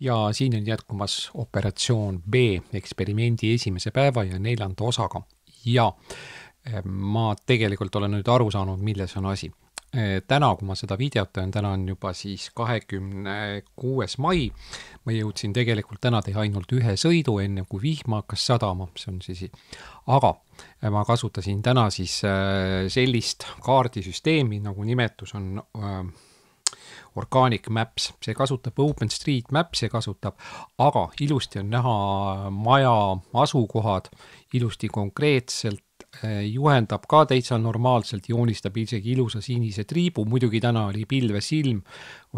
Ja siin on jätkumas operatsioon B eksperimendi esimese päeva ja 4. osaga. Ja ma tegelikult olen nüüd aru saanud, milles on asi. Täna, kui ma seda videot teen, täna on juba siis 26. mai. Ma jõudsin tegelikult täna teha ainult ühe sõidu, enne kui vihma hakkas sadama. See on siis. Aga ma kasutasin täna siis sellist kaardisüsteemi, nagu nimetus on Organic Maps. See kasutab OpenStreetMap, see kasutab, aga ilusti on näha maja asukohad, ilusti konkreetselt, juhendab ka täitsa normaalselt, joonistab isegi ilusa sinise triibu, muidugi täna oli pilves ilm,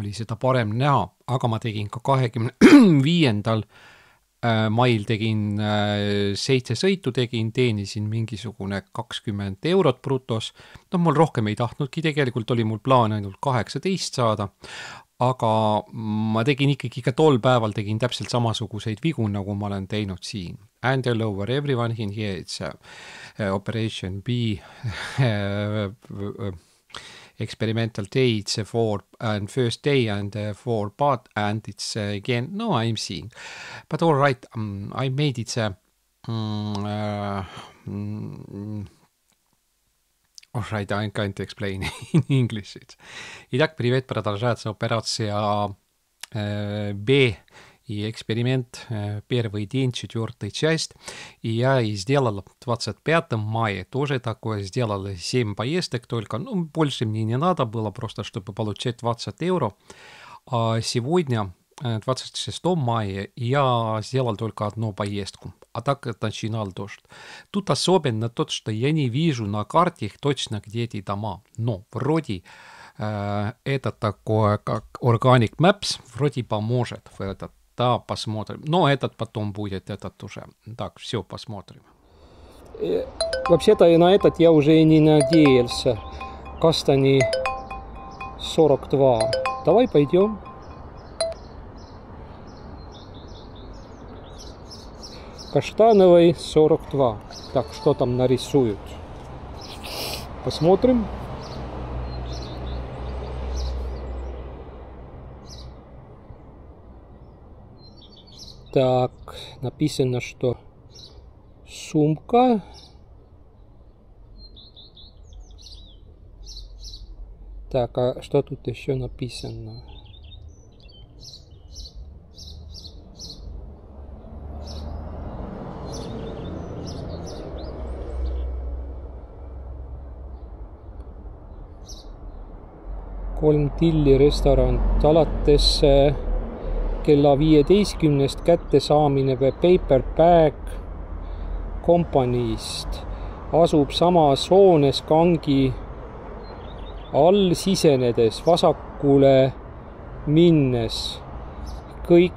oli seda parem näha, aga ma tegin ka 25. mail tegin 7 sõitu, teenisin mingisugune 20 eurot brutos. No mul rohkem ei tahtnudki, tegelikult oli mul plaan ainult 18 saada, aga ma tegin ikkagi ka tol päeval tegin täpselt samasuguseid vigu, nagu ma olen teinud siin. And all over everyone in here, it's Operation B experimental day, it's a 4 and first day and 4 part and it's again, no, I'm seeing. But all right, I made it all right, I can't explain in English. Итак, привет, продолжается операция B и эксперимент, первый день, 4-я часть. И я сделал 25 мая, тоже такое, сделал 7 поездок только, ну, больше мне не надо было, просто чтобы получать 20 евро. А сегодня, 26 мая, я сделал только одну поездку, а так начинал дождь. Тут особенно то, что я не вижу на карте точно, где эти дома, но вроде это такое, как Organic Maps, вроде поможет в этот. Да, посмотрим. Но этот потом будет, этот уже. Так, все, посмотрим. Вообще-то и на этот я уже и не надеялся. Кастани 42. Давай пойдем. Каштановый 42. Так, что там нарисуют? Посмотрим. Так, написано, что сумка. Так, а что тут еще написано? Kolm Tilli restaurant alates kella 15 kättesaamine Paper Bag kompaniist asub samas hoones kangi all sisenedes vasakule minnes. Kõik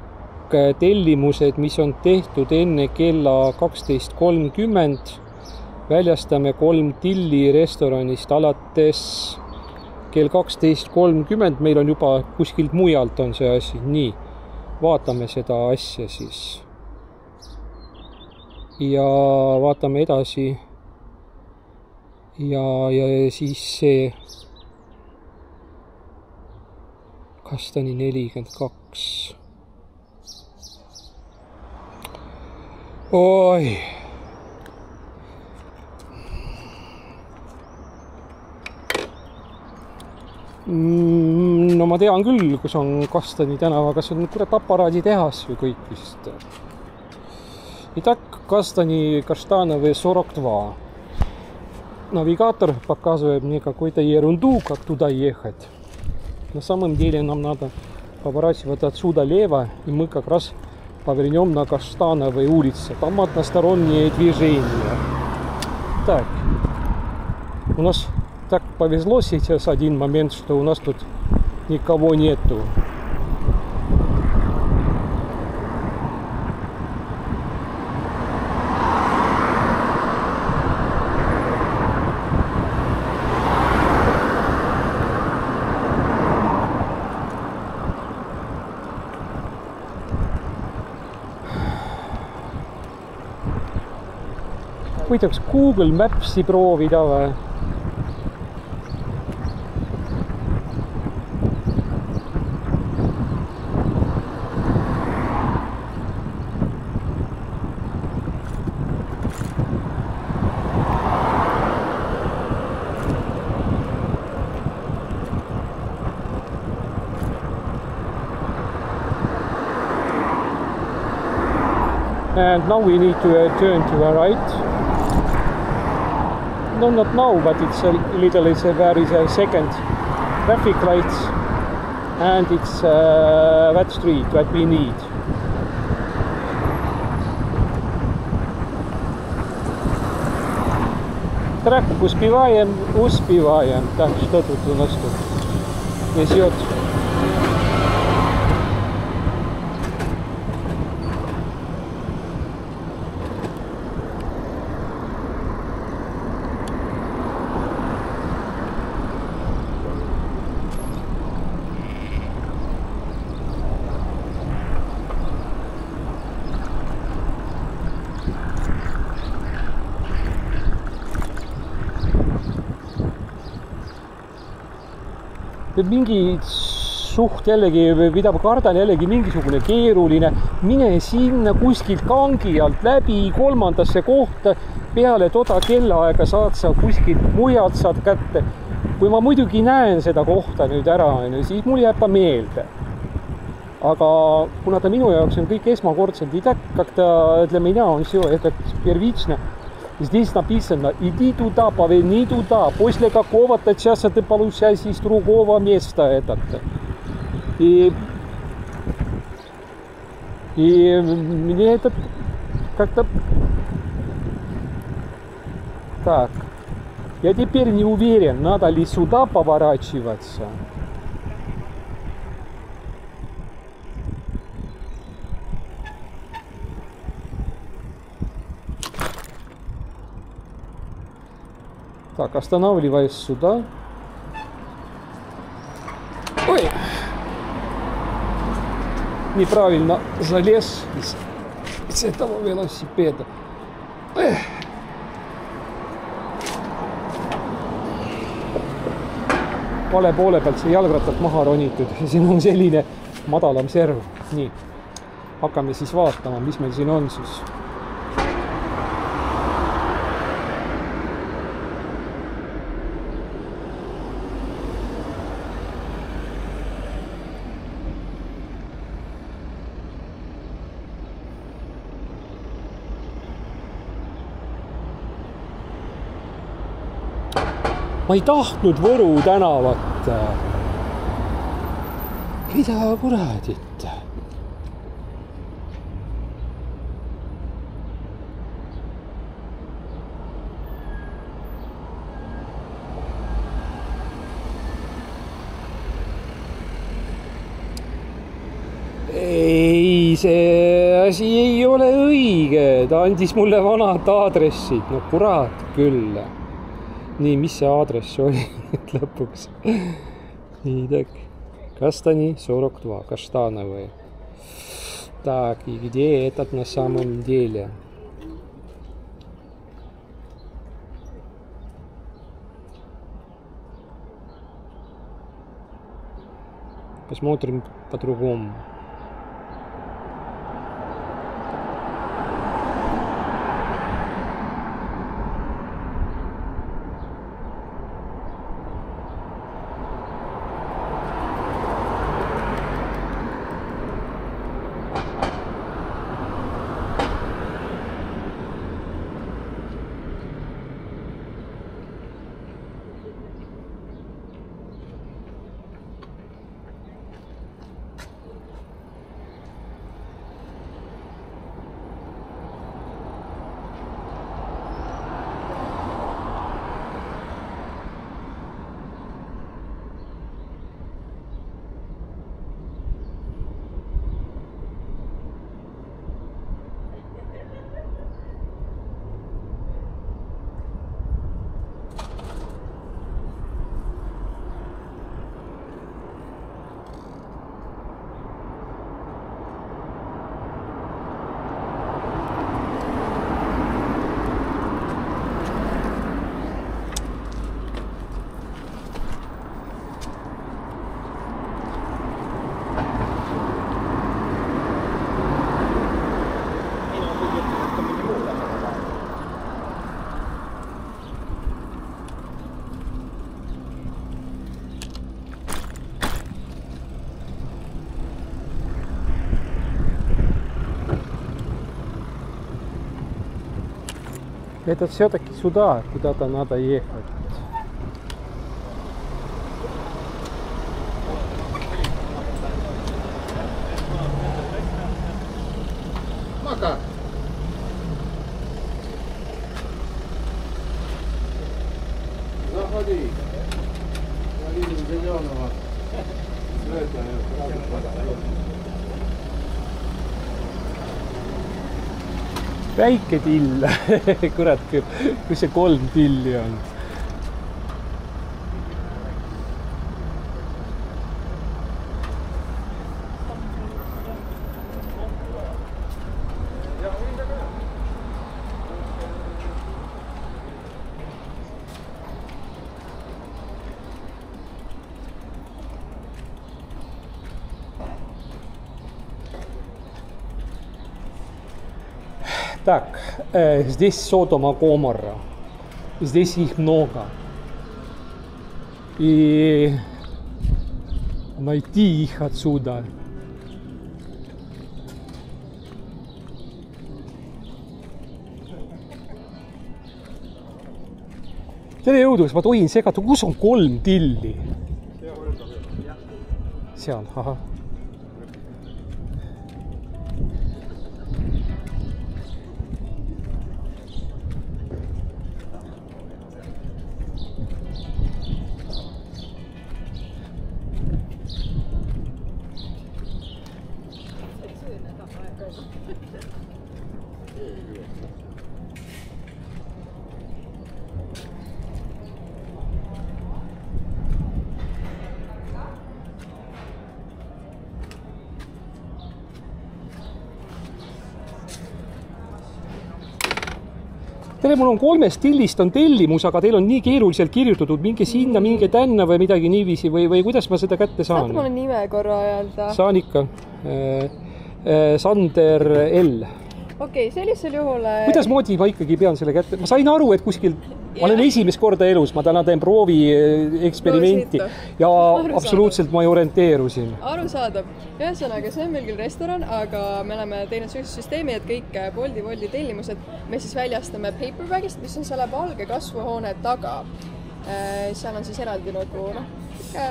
tellimused, mis on tehtud enne kella 12.30, väljastame Kolm Tilli restoranist alates kell 12.30. Meil on juba kuskilt mujalt on see asi. Nii. Vaatame seda asja siis. Ja vaatame edasi. Ja siis see Kastani 42. Oi. No ma tean küll, kus on Kastani tänava, kas on kurat aparaadi tehas või kõik vist. Итак, Кастани Каштановый 42. Навигатор показывает мне какую-то ерунду, как туда ехать. На самом деле нам надо поворачивать отсюда лево, и мы как раз повернем на Каштановой улице. Там одностороннее движение. Так, у нас так повезло сейчас один момент, что у нас тут никого нету. Võidaks Google Mapsi proovida või? And now we need to turn to the right. No, not now, but it's a little, there is a second traffic lights, and it's that street that we need. Трак успеваем, так, что тут у нас тут несет? Mingi suht jällegi, mida ma kardan, jällegi mingisugune keeruline, mine sinna kuskilt kangi alt läbi 3. kohta, peale toda kellaaega saad sa kuskilt mujalt saad kätte. Kui ma muidugi näen seda kohta nüüd ära, siis mul jääb ta meelde. Aga kuna ta minu jaoks on kõik esmakordselt, и так как-то для меня он все это первично. Здесь написано, иди туда, поверни туда, после какого-то часа ты получаешь из другого места этот. И мне это как-то... Так, я теперь не уверен, надо ли сюда поворачиваться. Так, останавливаясь сюда. Ой! Неправильно залез с этого велосипеда. Эх. Vale poole pealt see jalgrattat maha ronitud. Siin on selline madalam serv. Nii, hakkame siis vaatama, mis meil siin on siis. Ma ei tahtnud Võru tänavat. Mida kuradit? Ei, see asi ei ole õige. Ta andis mulle vanad aadressid. No kurat küll. Nii, mis see aadress oli lõpuks? Nii, так. Кастани 42, каштановые. Так, и где этот на самом деле? Посмотрим по-другому. Это все-таки сюда, куда-то надо ехать. Мака. Заходи. Я вижу зеленого цвета. Väike till. Kurat, kui see 3 tilli on. Так, здесь Содома Гоморра. Здесь их много. И найти их отсюда. Tere jõudu, kas ma tohin segada, kus on 3 tilli? Seal, ahah. Tere, mul on 3 tillist on tellimus, aga teil on nii keeruliselt kirjutatud, minge sinna, minge tänna või midagi niiviisi või kuidas ma seda kätte saan? Saate mulle nime korra öelda? Saan ikka. Sander L. Okei, sellisel juhul... Kuidas moodi ma ikkagi pean selle kätte? Ma sain aru, et kuskil... Ma olen esimest korda elus, ma täna teen proovi eksperimenti ja absoluutselt ma ei orienteerusin. Arusaadav. Ühesõnaga, see on meil küll restoran, aga me oleme teinud sellise süsteemi, et kõik Bolti tellimused me siis väljastame paperbagist, mis on selle valge kasvuhoone taga. Seal on siis eraldi nagu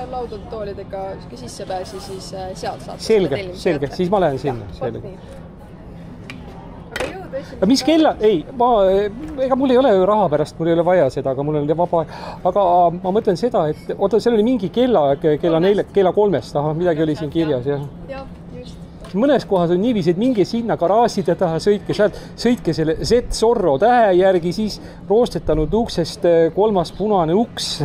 laudade toolidega sissepääsi, siis sealt saab selge, siis ma lähen sinna. Selge. Aga mis kella? Ei, ega mul ei ole raha pärast, mul ei ole vaja seda, aga mul on vaba. Aga ma mõtlen seda, et seal oli mingi kella 3-st, midagi oli siin kirjas. Jah, just. Mõnes kohas on niiviisi, et minge sinna garaažide taha, sõitke selle Z-Zorro tähe järgi, siis roostetanud uksest 3. punane uks.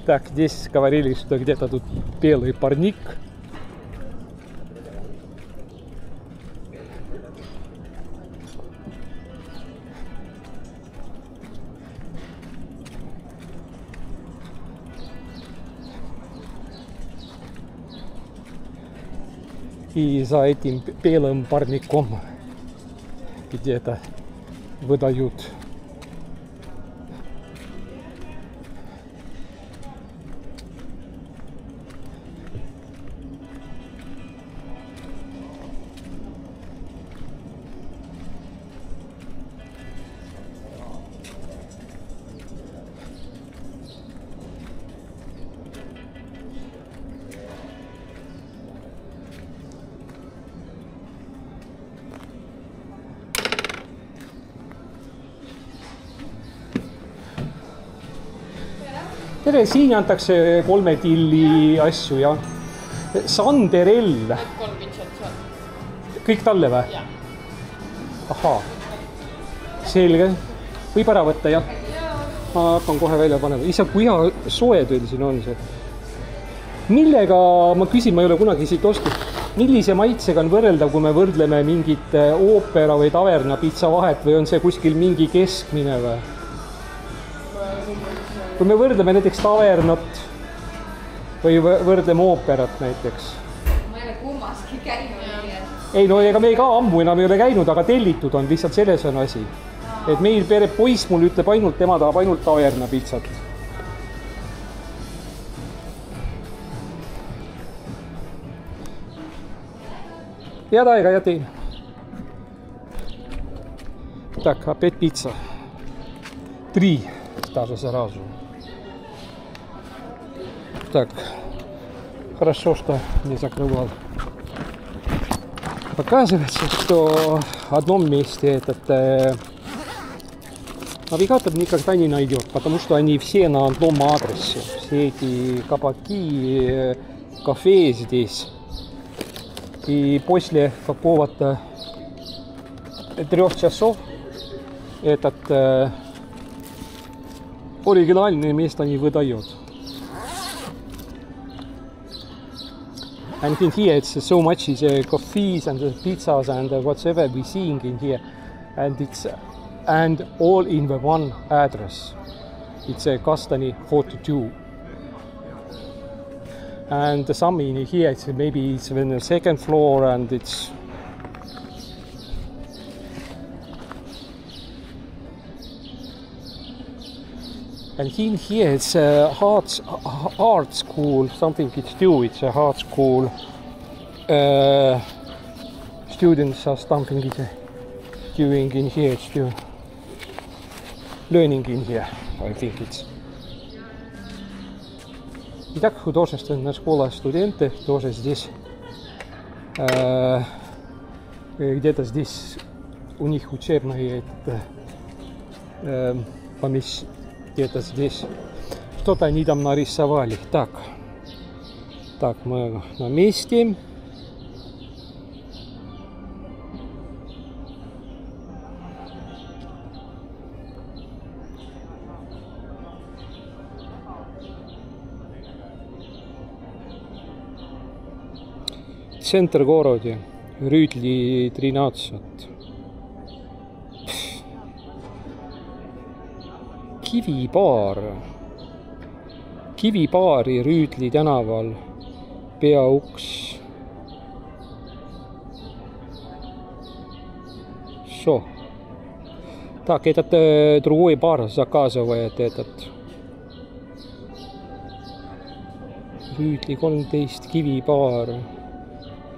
Так, здесь говорили, что где-то тут белый парник. И за этим белым парником где-то выдают. Tere, siin antakse 3 tilli asju, jah. Sander L. 3 pintšat seal. Kõik talle või? Jah. Ahaa. Selge. Võib ära võtta, jah? Ma hakkan kohe välja panema. Isa, kui hea soe teil siin on see. Millega, ma küsin, ma ei ole kunagi siit ostnud. Millise maitsega on võrreldav, kui me võrdleme mingit oopera või taverna pitsa vahet või on see kuskil mingi keskmine või? Kui me võrdleme näiteks tavernat või võrdleme ooperat näiteks. Ma ei ole kummaski käinud. Ei, no ega me ka ammu enam ei ole käinud, aga tellitud on, lihtsalt selles on asi. Et meil poiss mul ütleb ainult, tema tahab ainult taverna pitsat. Head aega ja teile. Так, опять пицца. 3 даже сразу. Так, хорошо, что не закрывал. Оказывается, что в одном месте этот навигатор никогда не найдет, потому что они все на одном адресе. Все эти кабаки, кафе здесь. И после какого-то 3 часов этот оригинальное место не выдает. And in here it's so much is coffees and pizzas and whatever we seeing in here, and it's and all in the one address. It's Kastani 42. And some in here it's maybe it's in the 2nd floor and it's and in here it's a art school, something it's due, it's a art school. Students are something it's doing in here, it's doing learning in here, I think it's. Итак, художественная школа студенты тоже здесь, где-то здесь у них учебное помещение. Где-то здесь что-то они там нарисовали. Так, мы на месте. Центр города, Rüütli 13. Kivibaari Rüütli tänaval, peauks. Что? Так, этот другой бар заказывает этот. Rüütli 13, Kivibaar,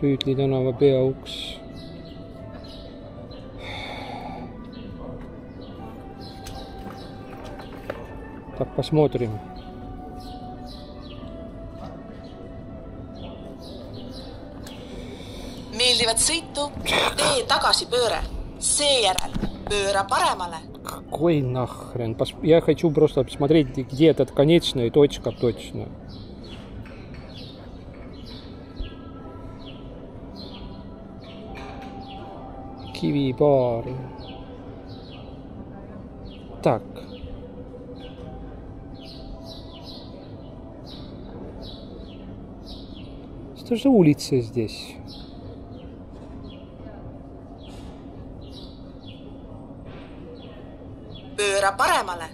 Rüütli tänava peauks. Так, посмотрим. Meeldivat sõitu, tee tagasipööre, seejärel pööra paremale. Какой нахрен? Я хочу просто посмотреть, где этот конечная точка точно. Kivibaar. Так. Что же улица здесь? Pööra paremale.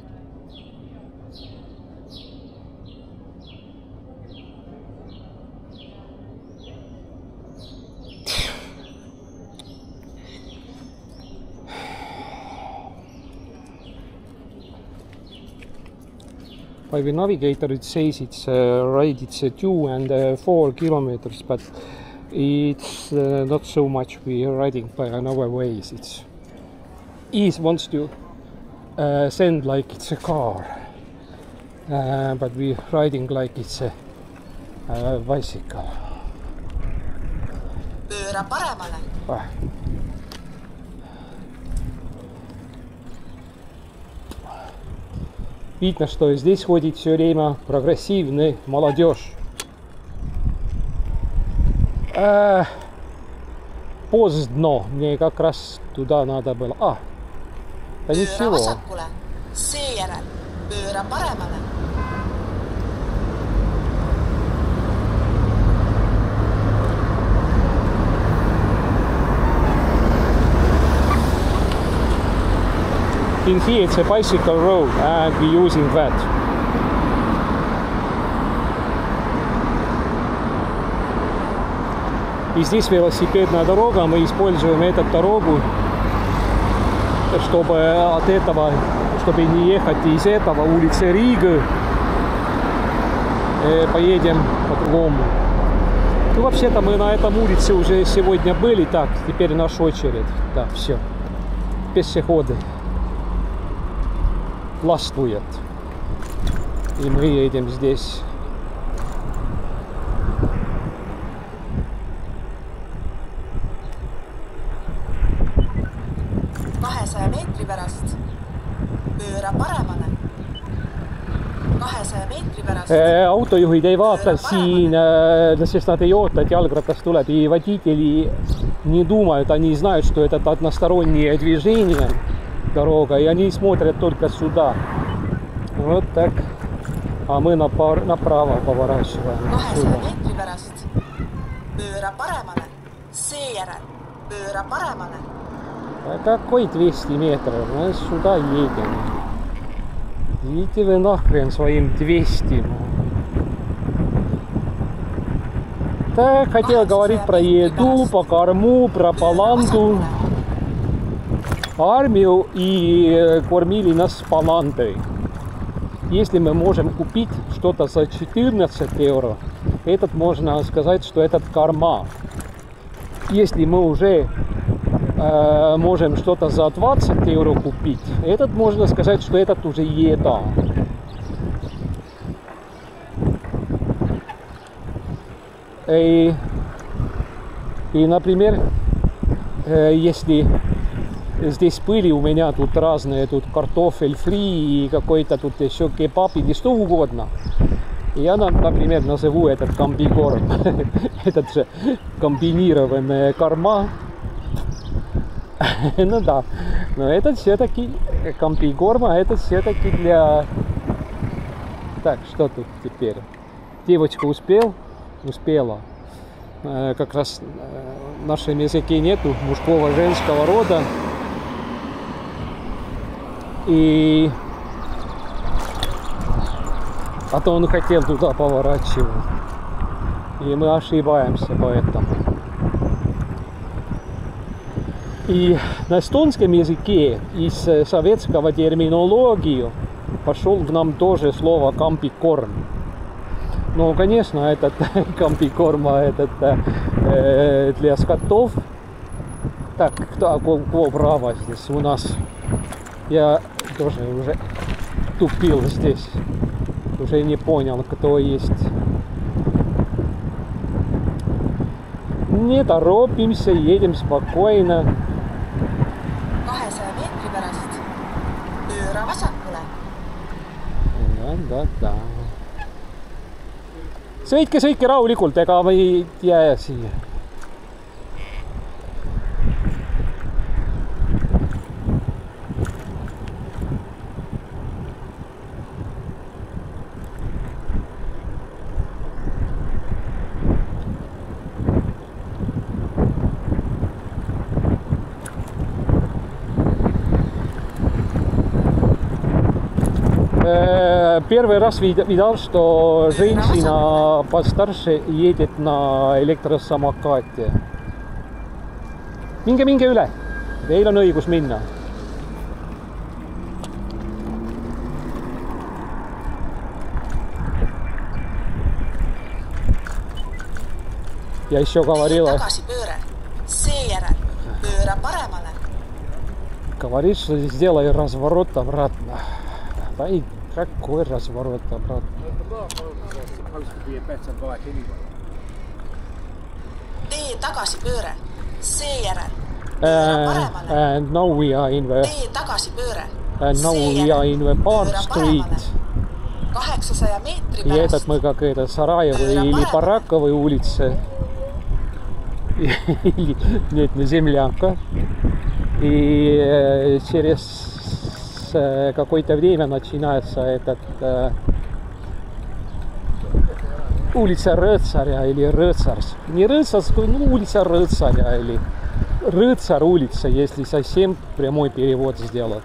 By the navigator it says it's right, it's 2 and 4 kilometers, but it's not so much we are riding by another ways. It's east wants to send like it's a car, but we riding like it's a bicycle. Pööra paremale. Видно, что здесь ходит все время прогрессивная молодежь. Поздно, мне как раз туда надо было. Да ничего. Seejärel pööra paremale. In here it's a bicycle road and we're using that. И здесь велосипедная дорога, мы используем эту дорогу, чтобы от этого, чтобы не ехать из этого улицы Рига, поедем по-другому. Ну, вообще-то мы на этом улице уже сегодня были. Так, теперь наш очередь. Да, все. Пешеходы властвуют. И мы едем здесь. meetri pärast pööra paremale. 200 meetri pärast. Autojuhid ei vaata siin, sest nad ei oota, et jalgratas tuleb. И водители не думают, они знают, что это одностороннее движение, дорога, и они смотрят только сюда. Вот так. А мы направо поворачиваем. 200 meetri pärast pööra paremale. Seejärel pööra paremale. Какой 200 метров? Мы сюда едем. Идите вы нахрен своим 200. Так, хотел говорить про еду, по корму, про паланту. Армию и кормили нас палантой. Если мы можем купить что-то за 14 евро, этот можно сказать, что это корма. Если мы уже можем что-то за 20 евро купить, этот можно сказать, что этот уже еда. И например, если здесь были у меня тут разные, тут картофель фри и какой-то тут еще кебаб или что угодно, я, например, назову этот комбикорм. Этот же комбинированная корма. Ну да, но это все-таки комбикорм, а это все-таки для... Так, что тут теперь? Девочка успела. Как раз в нашем языке нету мужского, женского рода. А то он хотел туда поворачивать. И мы ошибаемся поэтому. И на эстонском языке из советского терминологии пошел в нам тоже слово комбикорм. Ну, конечно, этот комбикорм, этот для скотов. Так, кто право здесь у нас? Я тоже уже тупил здесь. Уже не понял, кто есть. Не торопимся, едем спокойно. 200 meetri pärast pööra vasakule. Да. Sõitke rahulikult, ega me ei jää siia. Первый раз видал, что женщина постарше едет на электросамокате. Minge üle, teil on õigus minna. Я еще говорила. Говорит, что сделай разворот обратно. Да и какой разворот обратно? Tee tagasipööre, seejärel and now we are in the tee tagasipööre, now we are in the Bar Street. 800 meetri И этот мы как это Сараево или Параковой улице. Нет, не землянка. И через какое-то время начинается этот улица Рыцаря или Рыцарс. Не Рыцарскую, ну улица Рыцаря или Рыцарь улица, если совсем прямой перевод сделать.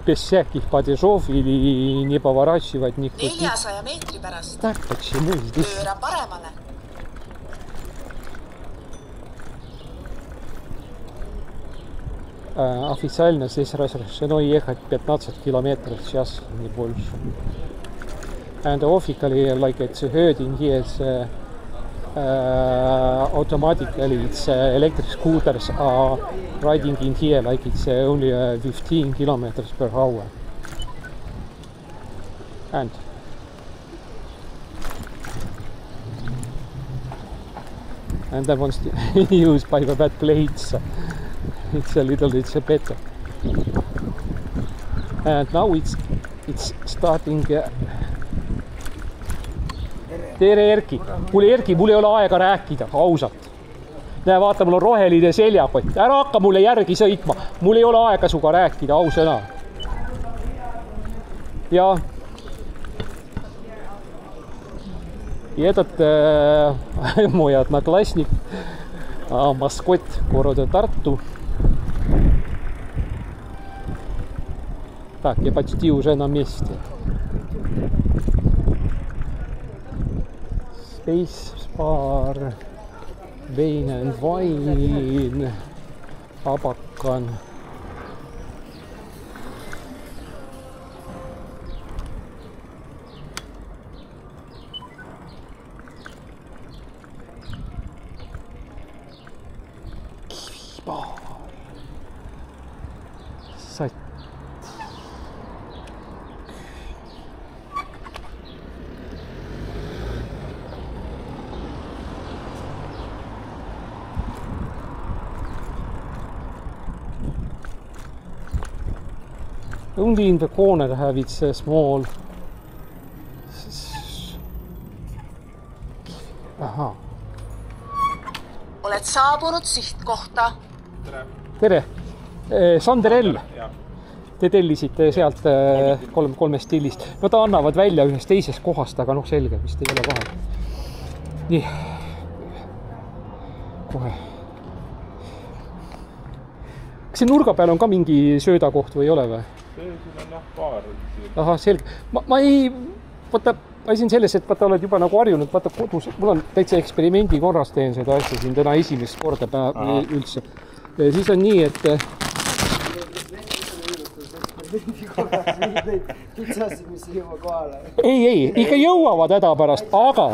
Без всяких падежов или не поворачивать никуда. Так, почему здесь? Официально здесь разрешено ехать 15 километров в час, не больше. And officially, like it's heard in here, automatically it's electric scooters are riding in here like it's only 15 kilometers per hour. And that one's used by the bad plates. It's a little bit better. And now it's starting. Tere Erki, mul ei ole aega rääkida, ausalt. Näe, vaata, mul on roheline seljakott. Ära hakka mulle järgi sõitma. Mul ei ole aega suga rääkida, ausõna. Ja этот мой одноклассник, маскот города Тарту. Так, я почти уже на месте. Space Bar, Vein and Wine, Abakan. Kivibar. Satt. Only in the corner have its small. Aha. Oled saabunud sihtkohta. Tere. Sanderell. Te tellisite sealt kolmest stillist. No ta annavad välja ühest teisest kohast, aga noh selge, vist ei ole vahe. Nii. Kohe. Kas see nurga peal on ka mingi söödakoht või ei ole või? Siin on jah baar. Aha, selge. Ma ei... Vaata, asi on selles, et vaata oled juba nagu harjunud, vaata kodus, mul on täitsa eksperimendi korras teen seda asja siin täna esimest korda üldse. Ja siis on nii, et... Ei, ikka jõuavad häda pärast, aga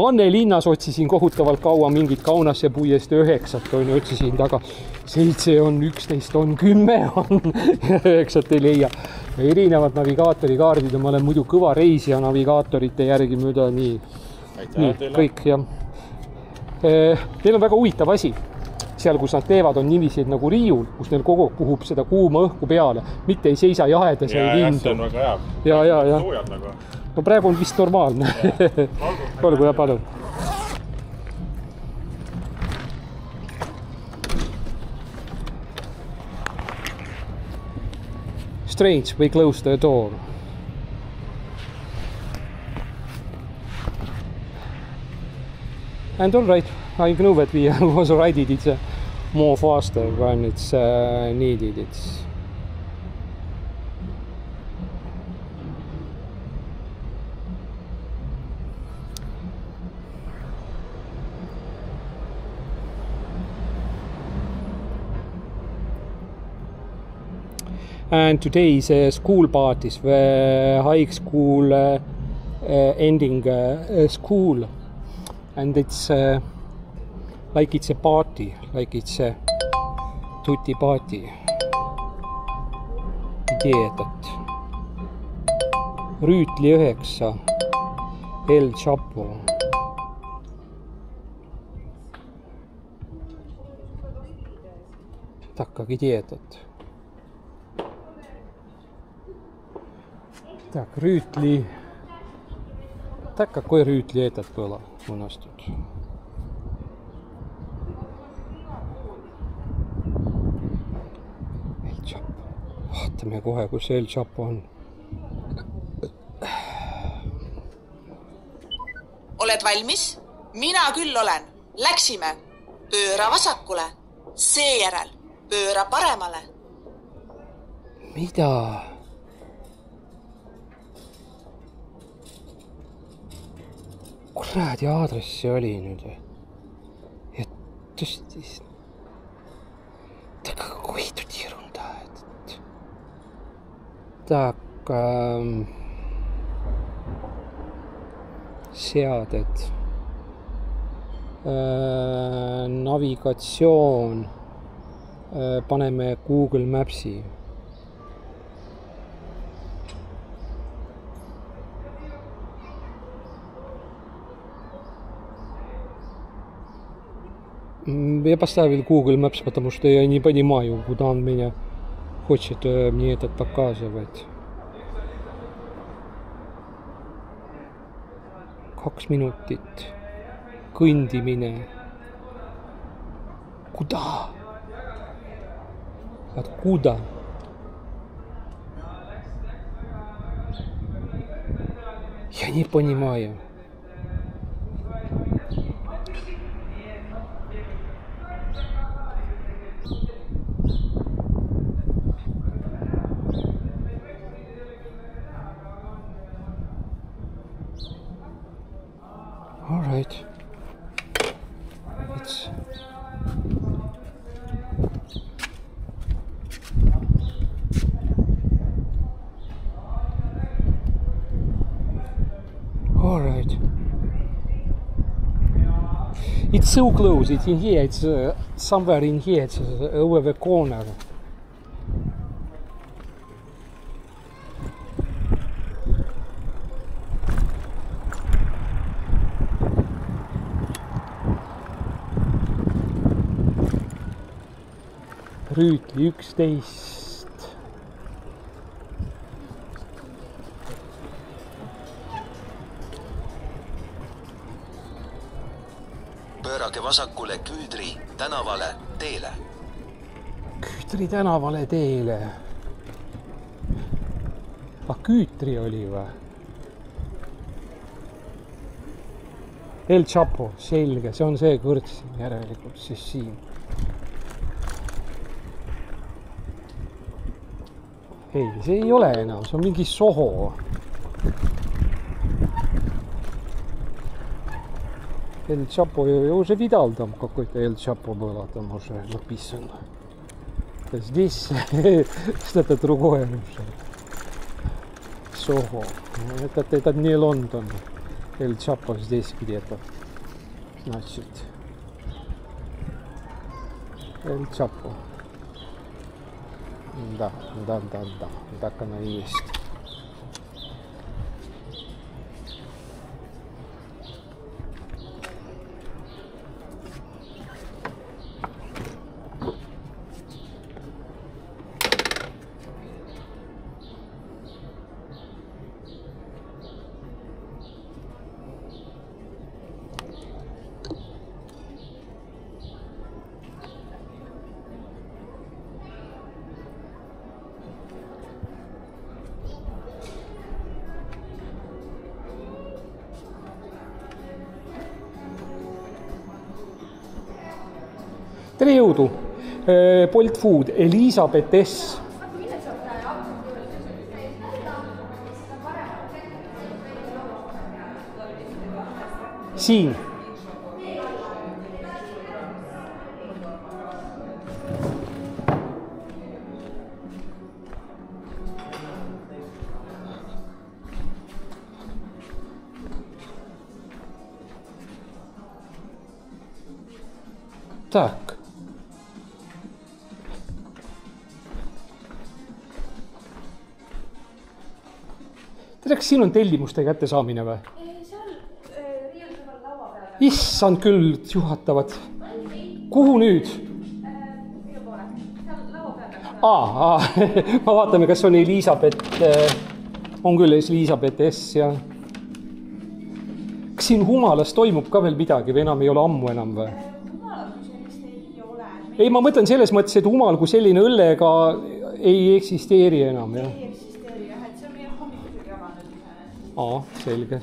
Anne linnas otsisin kohutavalt kaua mingit Kaunasse puiest 9, on ju, otsisin taga 7 on, 11 on, 10 on ja 9 ei leia. Erinevad navigaatorikaardid, ma olen muidu kõva reisija navigaatorite järgi mööda nii kõik, jah. Neil on väga huvitav asi. Seal, kus nad teevad, on nimised nagu riiul, kus neil kogu puhub seda kuuma õhku peale, mitte ei seisa jahedas ja ei lindu. See on väga hea. Ja. Soojad nagu. No praegu on vist normaalne. Olgu ja palun. Strange, we close the door. And all right, I know that we was already it's more faster when it's needed. It's and today is school parties, the high school ending school. And it's like it's a party, like it's a tutti party. Ideedat. Rüütli 9, El Chapo. Takkagi ideedat. Tak, Rüütli. Takka, kui Rüütli eetat pole unastud. El Chapo. Vaatame kohe, kus El Chapo on. Oled valmis? Mina küll olen. Läksime. Pööra vasakule. Seejärel. Pööra paremale. Mida? Kuradi aadressi oli nüüd. Ja tõstis. Taka kui tudierunda. Tak seaded. navigatsioon, paneme Google Mapsi. Я поставил Google Maps, потому что я не понимаю, куда он меня хочет мне это показывать. 2 minutit. Kõndimine. Куда? Откуда? Я не понимаю. All right. It's all right. It's so close. It's in here. It's somewhere in here. It's over the corner. Rüütli 11. Pöörake vasakule Küüdri tänavale teele. Küütri tänavale teele. Küütri oli või? El Chapo, selge, see on see kõrts järelikult siis siin. Ei, see ei ole enam, see on mingi Soho. El Chapo, я уже видал там какой-то El Chapo было, там уже написано. Здесь что-то другое уже. Soho. Это не Лондон. El Chapo здесь где-то. Значит. El Chapo. Да, так оно и есть. Tere jõudu! Bolt Food, Elisabeth S. Siin. Так. Tere, kas siin on tellimuste kättesaamine või? Seal riiuldaval laua peal. Issand küll juhatavad. Kuhu nüüd? Minu poole. Seal laua peal. Ma vaatame, kas on Elisabeth. On küll Elisabeth S. Ja. Kas siin Humalas toimub ka veel midagi või enam ei ole ammu enam või? Humalal kui sellist ei ole. Ei, ma mõtlen selles mõttes, et Humal kui selline õllega ei eksisteeri enam. Ja. Ei eksisteeri, jah, et see on meie hommikusel jama nüüd. Selge.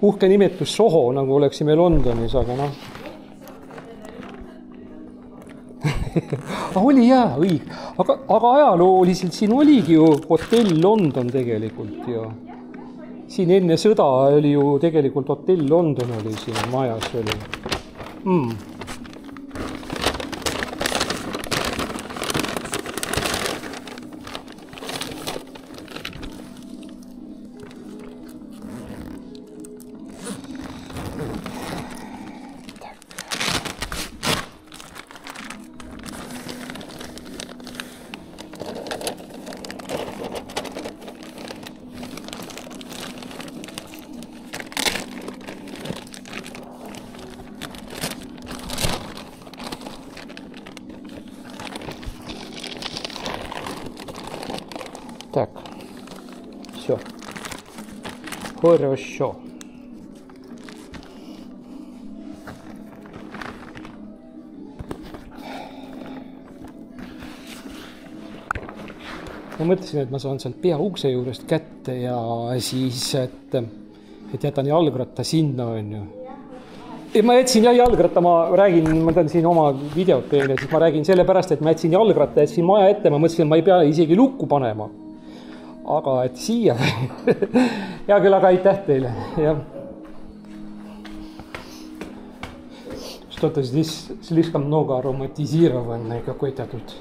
Uhke nimetus Soho, nagu oleksime Londonis, aga noh. Oli jaa, õig. Aga ajalooliselt siin oligi ju hotell London tegelikult ju. Siin enne sõda oli ju tegelikult hotell London oli siin majas oli. Все. Хорошо. Ma mõtlesin, et ma saan sealt peaukse juurest kätte ja siis, et jätan jalgratta sinna, on ju. Ma jätsin jalgratta, ma teen siin oma videot teile, siis ma räägin selle pärast, et ma jätsin jalgratta, jätsin maja ette, ma mõtlesin, et ma ei pea isegi lukku panema. Aga et siia. Hea küll, aga aitäh teile. Что-то здесь слишком много ароматизированной какой-то тут.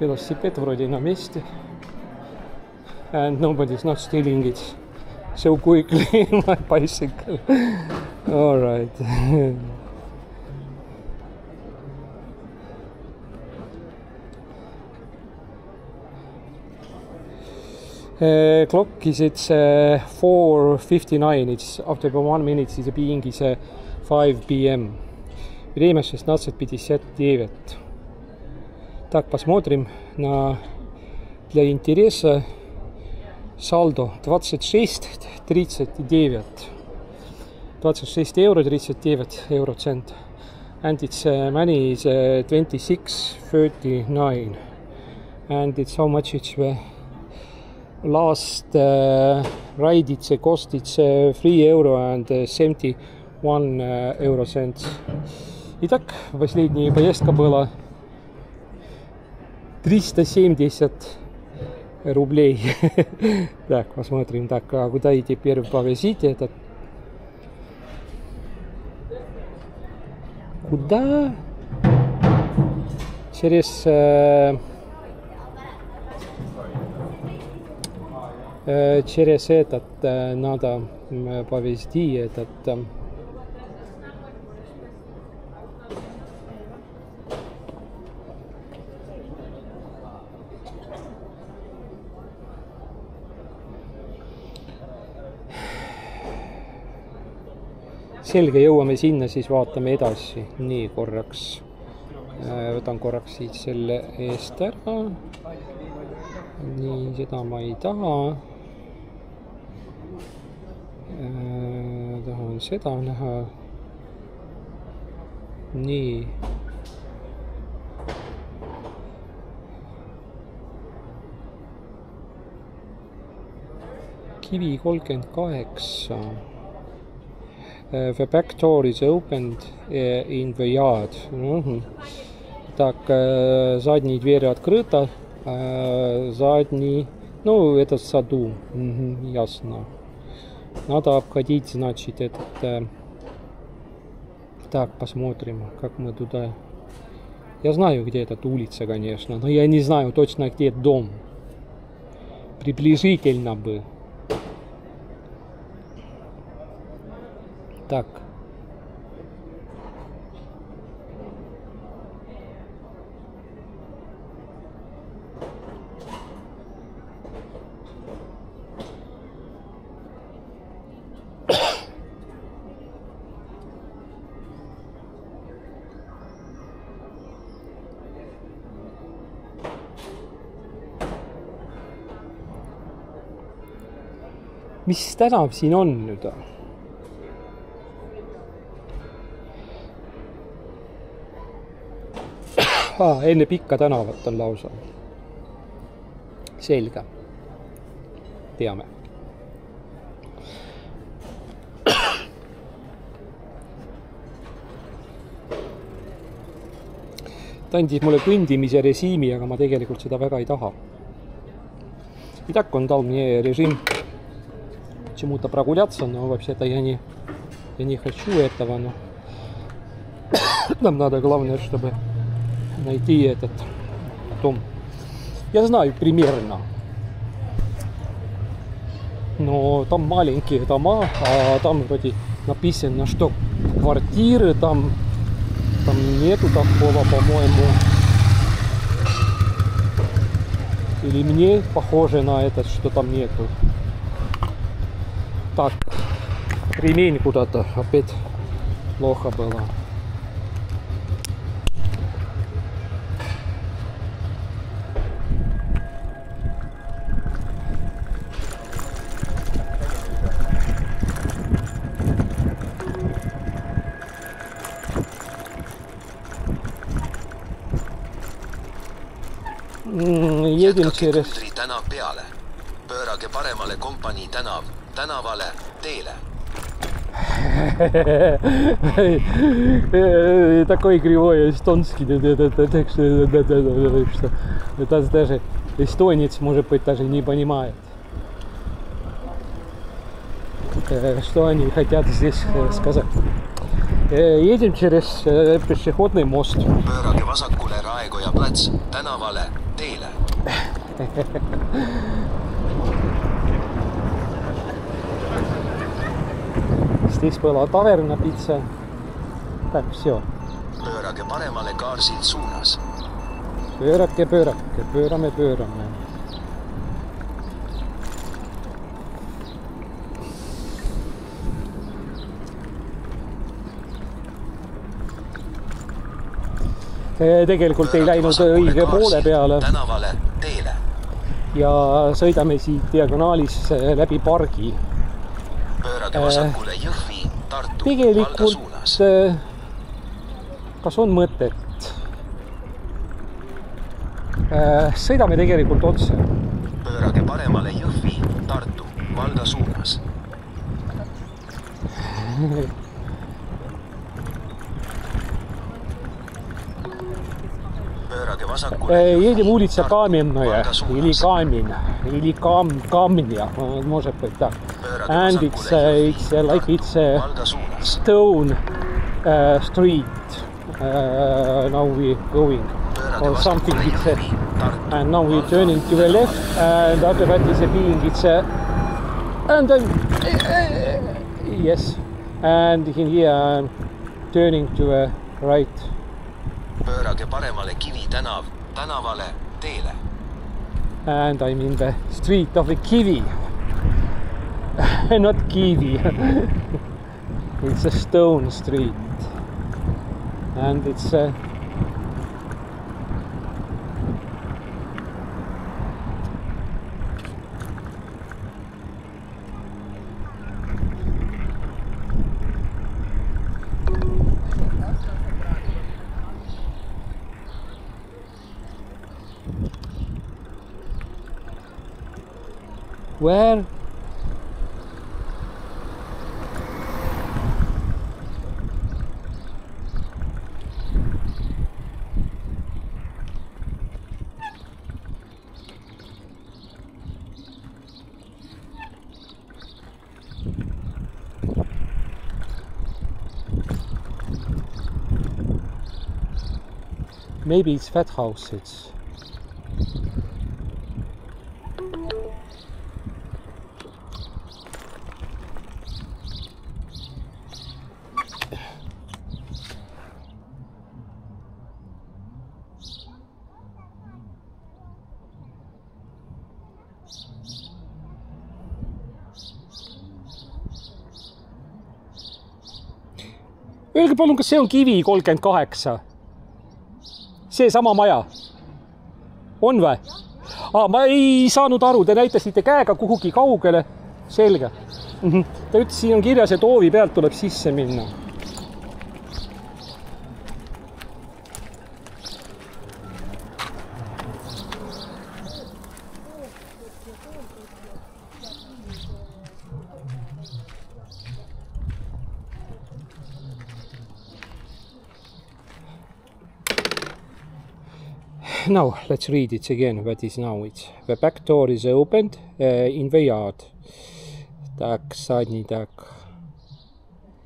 Велосипед вроде на месте. And nobody's not stealing it so quickly, my bicycle. All right. Clock is it's 4:59. It's after 1 minute is being is 5 p.m. Время 16:59. Так, посмотрим на для интереса saldo 26.39. 26 euro 39 eurocent. And its money is 26.39. And it's how much it's last ride it's cost it's 3 euro and 71 eurocents. Итак, последняя поездка была 370 рублей. Так, посмотрим. Так, а куда и теперь повезите этот? Куда? Через этот надо повезти этот. Selge, jõuame sinna, siis vaatame edasi. Nii, korraks. Võtan korraks siit selle eest ära. Nii, seda ma ei taha. Tahan seda näha. Nii. Kivi 38. The back door is opened in the yard. Так, задние двери открыты. Задний, ну, это в саду. Ясно. Надо обходить, значит, этот... Так, посмотрим, как мы туда... Я знаю, где эта улица, конечно, но я не знаю точно, где дом. Приблизительно бы. Так. Mis tänav siin on nüüd? Enne pikka tänavat on lausa. Selge. Teame. Ta andis mulle kõndimise režiimi, aga ma tegelikult seda väga ei taha. Итак, он дал мне режим чему-то прогуляться, но вообще-то я не хочу этого. Но нам надо, главное, чтобы найти этот дом. Я знаю примерно. Но там маленькие дома, а там вроде написано, что квартиры там нету такого, по-моему. Или мне похоже на это, что там нету. Так, ремень куда-то опять плохо было. Едем через... Küüdri tänav peale. Pöörage paremale kompanii tänav tänavale teele. Такой кривой эстонский, так что это даже эстонец, может быть, даже не понимает, что они хотят здесь сказать. Едем через пешеходный мост. Pöörage vasakule Raekoja plats tänavale teele. Здесь была таверна, пицца. Так, все. Pöörage paremale Kaarsilt suunas. Pöörake, pöörame. Tegelikult ei läinud õige poole peale tänavale teele. Ja sõidame siit diagonaalis läbi pargi. Pöörage vasakule Jõhvi, Tartu, Valga Tegelikult, suunas. kas on mõtet? Sõidame tegelikult otse. Pöörage paremale Jõhvi, Tartu, Valga suunas. Pöörage vasakule Едем Jõhvi, улица Tartu, Каменная, Valga suunas. или Камня, может быть так. And it's like it's a Valga suunas. stone street. Now we're going Pöörage or something. vasakule It's Jõhvi, Tartu, and now we're Valga turning to the left, and after that is a being. It's and then yes, and in here I'm turning to a right. Pöörage paremale Kivi tänav tänavale teele. And I'm in the street of the Kivi. Not Kiwi. It's a stone street. And it's where? Maybe it's Fat House. It's Öelge palun, kas see on Kivi 38? See sama maja? On või? Ma ei saanud aru, te näitasite käega kuhugi kaugele. Selge. Ta ütles, siin on kirjas, et hoovi pealt tuleb sisse minna. Now, let's read it again. What is now it? The back door is opened in the yard. Так, задний так.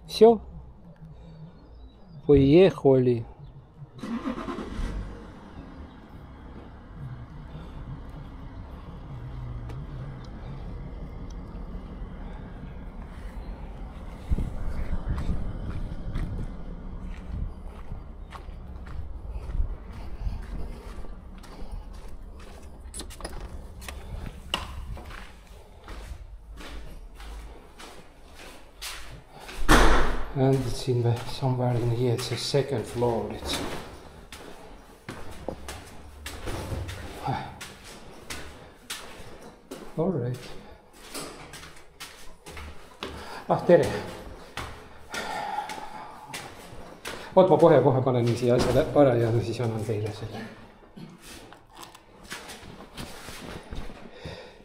Все. Поехали. And it's in the somewhere in here, it's a second floor. It's all right. Tere. Oot, ma kohe panen siia asjale ära ja siis annan teile selle.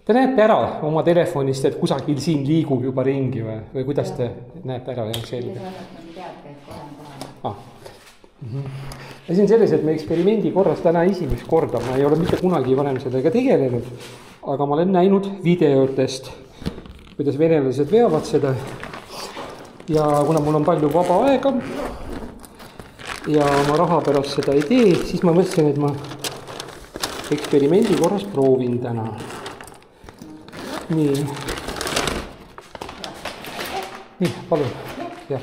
Te näete ära oma telefonist, et kusagil siin liigub juba ringi või kuidas te näete ära ja selge? Asi on selles, et me eksperimendi korras täna esimest korda, ma ei ole mitte kunagi varem sellega tegelenud, aga ma olen näinud videotest, kuidas venelased veavad seda ja kuna mul on palju vaba aega ja ma raha pärast seda ei tee, siis ma mõtlesin, et ma eksperimendi korras proovin täna. Nii, palun. Jah.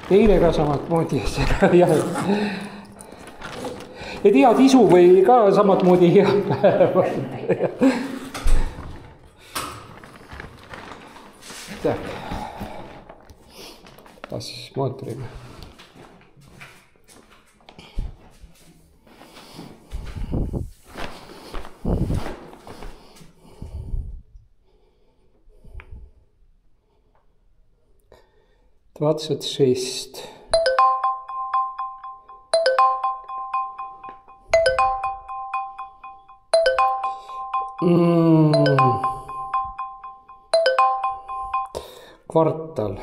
Teile ka samad moodi seda, jah. Et head isu või ka samad moodi hea päeva. Tak. Taas mootorime. Двадцать шесть. Квартал.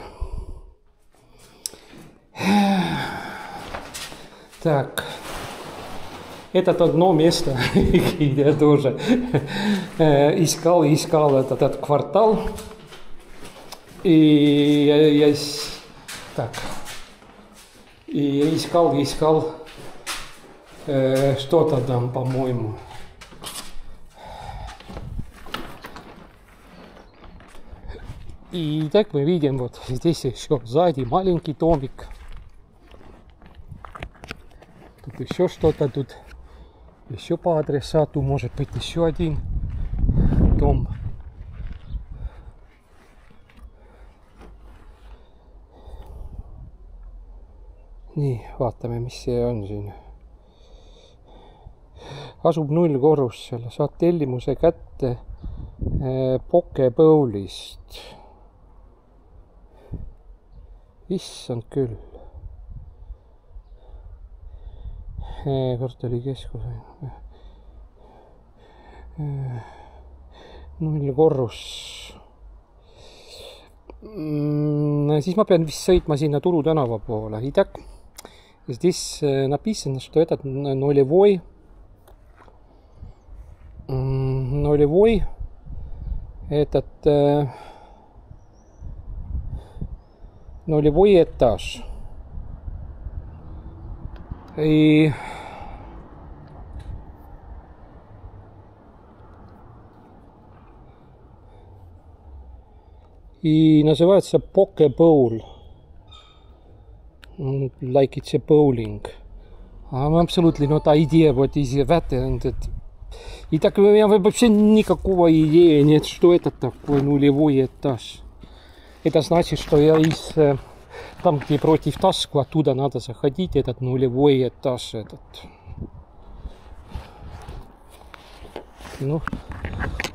Так. Это одно место, где я тоже искал этот квартал. И я так. И я искал что-то там, по-моему. И так мы видим вот здесь еще сзади маленький домик. Тут еще что-то, тут еще по адресату может быть еще один дом. Nii, vaatame, mis see on siin. Asub 0 korrusel, saad tellimuse kätte Pokebowlist. Issand küll. Kvartali keskus. 0 korrus. Siis ma pean vist sõitma sinna Turu tänava poole. Итак, здесь написано, что этот нулевой этот нулевой этаж. И называется Pokebowl. Like it's a bowling. I'm absolutely not idea what is that. И так у меня вообще никакого идеи нет, что это такой нулевой этаж. Это значит, что я из там, где против Таску, оттуда надо заходить, этот нулевой этаж. Этот. Ну,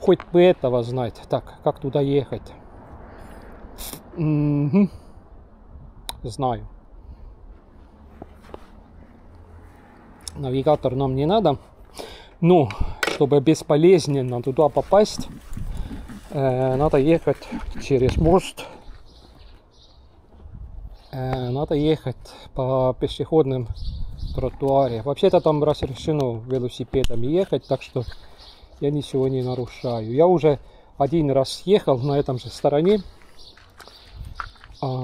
хоть бы этого знать. Так, как туда ехать? Знаю. Навигатор нам не надо. Но, чтобы бесполезненно туда попасть, надо ехать через мост. Надо ехать по пешеходным тротуаре. Вообще-то там разрешено велосипедами ехать, так что я ничего не нарушаю. Я уже один раз ехал на этом же стороне,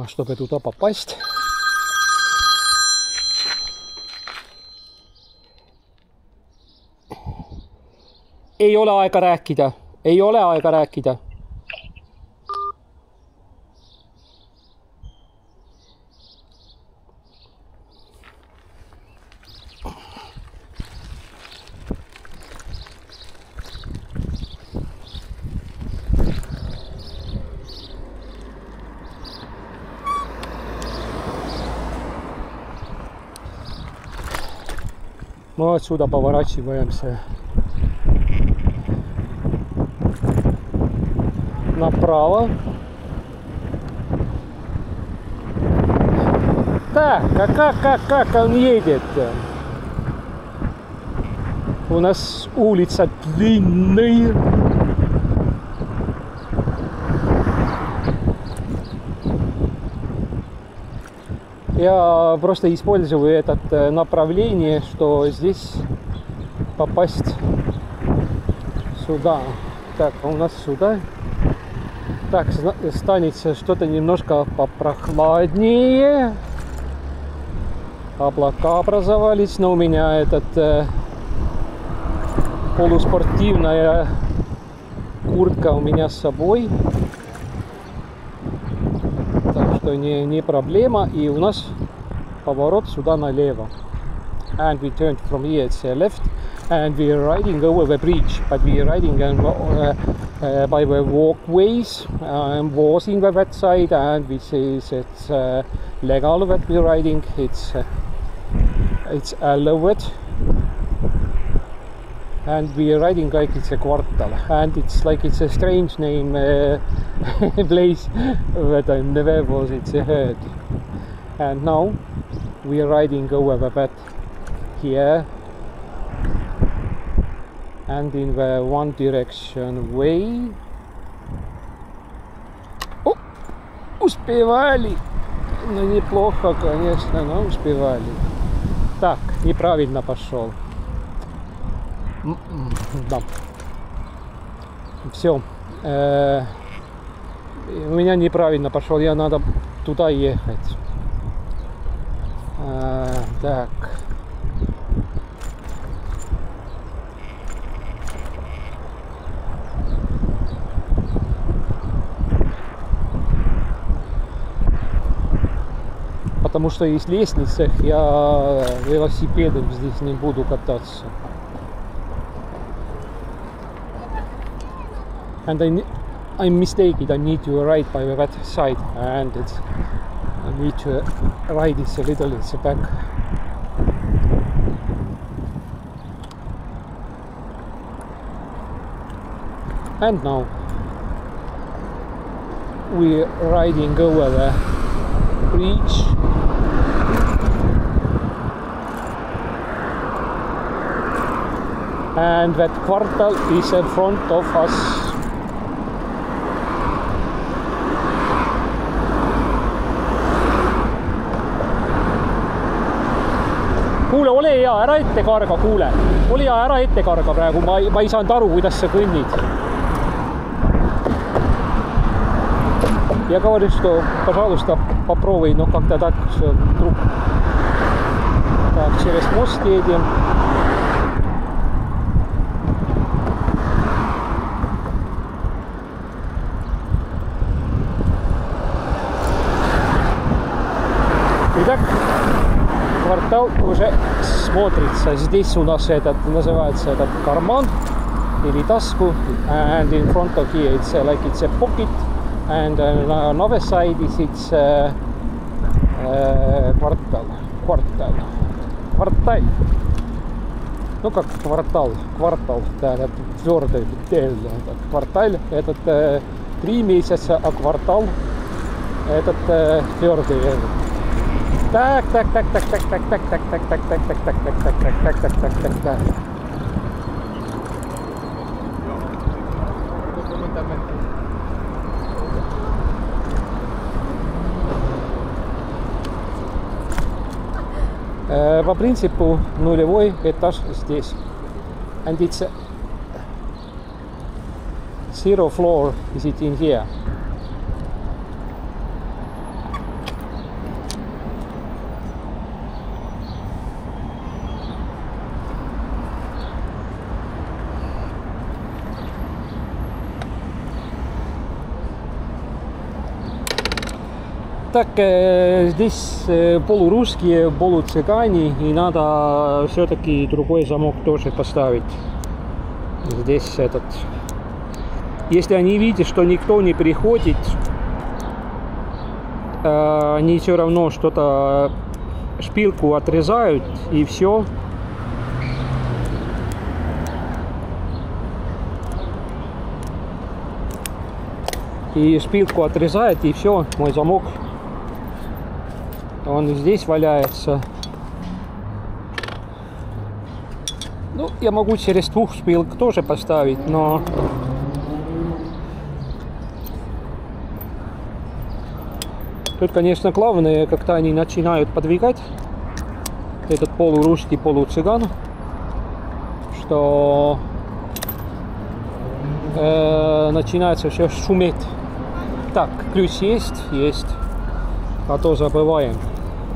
чтобы туда попасть. Ei ole aega rääkida. Ei ole aega rääkida. Мы отсюда поворачиваемся направо. Так, как он едет? У нас улица длинная. Я просто использую это направление, что здесь попасть сюда. Так, а у нас сюда. Так, станет что-то немножко попрохладнее. Облака образовались, но у меня полуспортивная куртка у меня с собой. Так что не проблема. И у нас поворот сюда налево. And we turned from here to left. And we're riding over the bridge. But we're riding by the walkways. I'm walking by that side. And which is it's legal that we're riding. It's allowed. And we're riding like it's a quartal. And it's like it's a strange name place that I never was heard. And now we're riding over that here. And in the one direction way. О, успевали. Ну, неплохо, конечно, но успевали. Так, неправильно пошел. Да. Все. У меня неправильно пошел, я надо туда ехать. Так. Потому что есть лестница, я велосипедом здесь не буду кататься. And I'm mistaken, I need to ride by that side, and I need to ride it a little in the back. And now we're riding over the bridge. And that quartal is in front of us. Kuule, ole hea, ära ette karga, kuule. Ole hea, ära ette karga praegu, ma ei saanud aru, kuidas sa kõnnid. Я говорю, что, пожалуйста, попробуй, но как-то так, все, вдруг. Так, через мост едем. Итак, квартал уже смотрится. Здесь у нас называется этот карман или таску. And in front of here it's like it's a pocket. And on other side is it's квартал. Ну как квартал, это твердый квартал, этот 3 месяца, а квартал этот твердый. Так. По принципу нулевой этаж здесь. And it's zero floor is it in here. Так, здесь полурусские, полуцыгане, и надо все-таки другой замок тоже поставить. Здесь этот. Если они видят, что никто не приходит, они все равно что-то шпильку отрезают, и все. И шпильку отрезает, и все, мой замок. Он здесь валяется. Ну, я могу через двух шпилек тоже поставить, но... Тут, конечно, главное, когда они начинают подвигать этот полурусский, полуцыган, что начинается все шуметь. Так, ключ есть? Есть. А то забываем.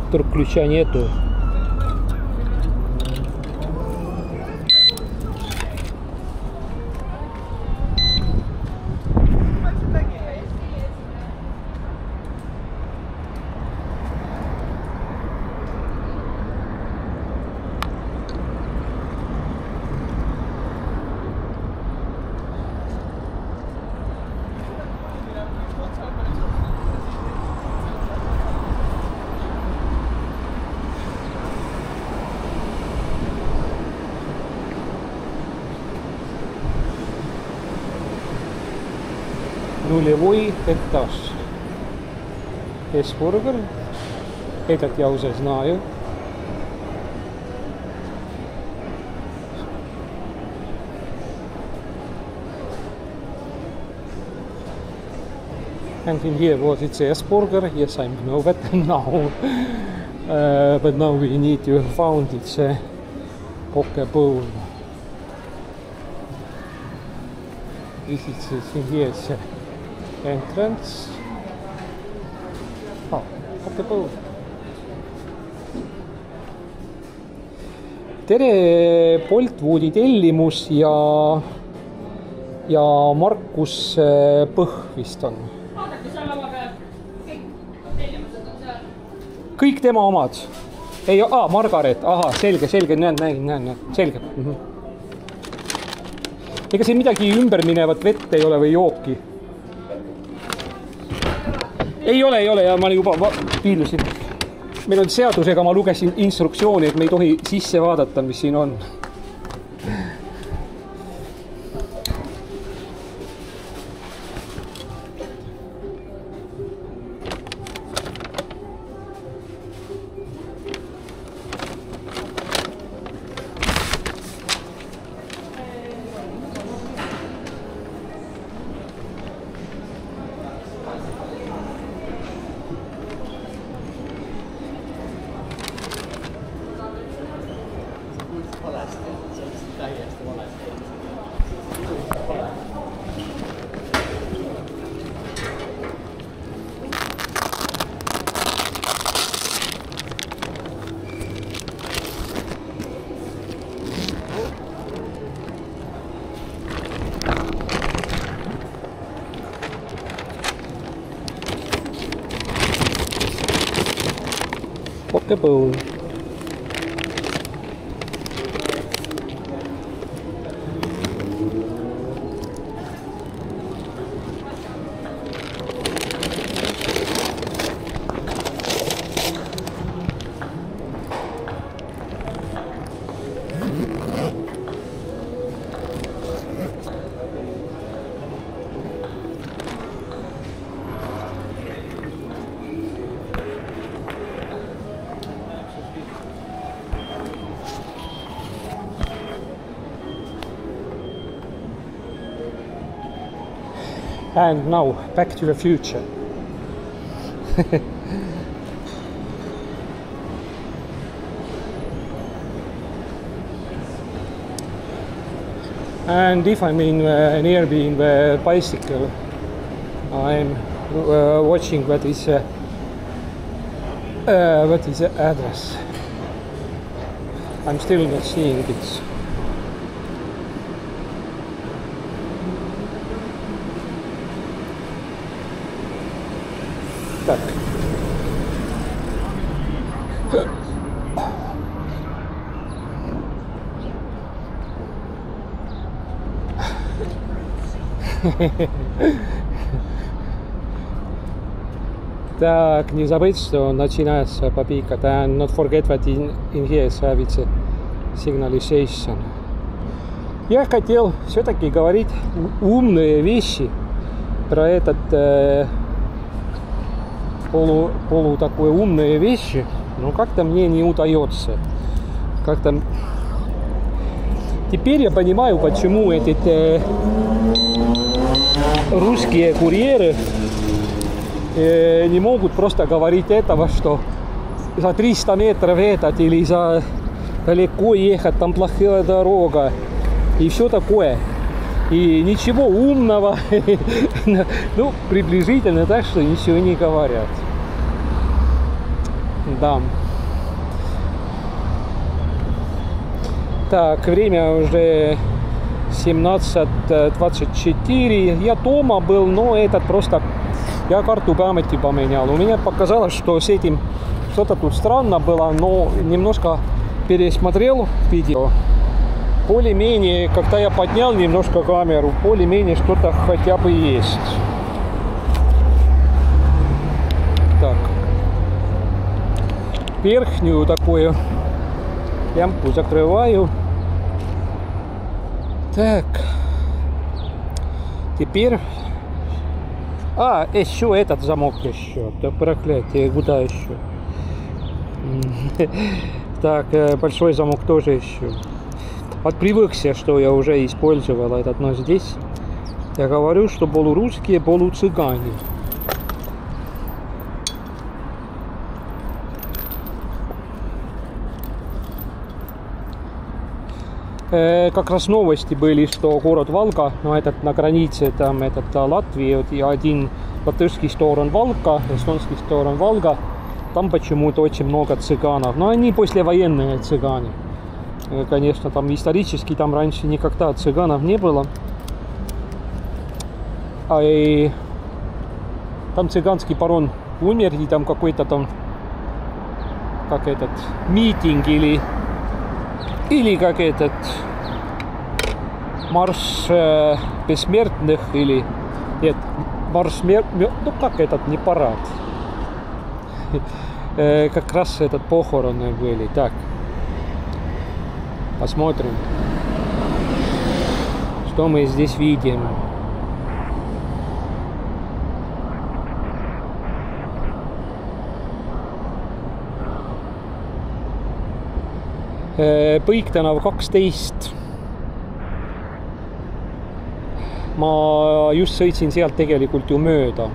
Вдруг ключа нету. Нулевой этаж. Эсбургер. Этот я уже знаю. And in here was it's Ersburger. Yes, I know that now. But now we need to find it's a poke bowl. This is in here. It's entrance. Oh, poke bowl. Tere, Boltwoodi tellimus ja Markus Põh vist on. Kõik tema omad. Ei, Margaret, aha, selge, näen, selge. Ega siin midagi ümber minevat vett ei ole või jooki? Ei ole, ja ma juba piilusin. Meil on seadusega, ma lugesin instruktsiooni, et me ei tohi sisse vaadata, mis siin on. Poke bowl. And now, Back to the Future. And if I'm in near being the bicycle, I'm watching what is the address. I'm still not seeing it. Так. Так, не забыть, что начинается побега. And not forget that in here it's a signalization. Я хотел все-таки говорить умные вещи. про этот полу такой умные вещи, но как-то мне не удается. Как-то теперь я понимаю, почему эти русские курьеры не могут просто говорить этого, что за 300 метров этот или за далеко ехать, там плохая дорога и все такое. И ничего умного, ну, приблизительно так, что ничего не говорят. Да. Так, время уже 17:24. Я дома был, но этот просто... Я карту памяти поменял. У меня показалось, что с этим что-то тут странно было, но немножко пересмотрел видео. Более-менее, когда я поднял немножко камеру, более-менее что-то хотя бы есть. Так. Верхнюю такую лямпу закрываю. Так. Теперь... А, еще этот замок еще. Да проклятие, куда еще? Так, большой замок тоже еще. Отпривыкся, что я уже использовал этот, но здесь я говорю, что полурусские, полуцыгане. Как раз новости были, что город Valga, ну этот на границе, там этот Латвии, и один латышский сторон Valga, эстонский сторон Valga, там почему-то очень много цыганов, но они послевоенные цыгане. Конечно, там исторически там раньше никогда цыганов не было. И там цыганский барон умер, и там какой-то там, как этот, митинг или как этот, марш бессмертных, или нет, марш смертных, ну как этот, не парад. Как раз этот похороны были. Так. Посмотрим, что мы здесь видим. Põik tänav 12. Ma just sõitsin sealt tegelikult ju mööda.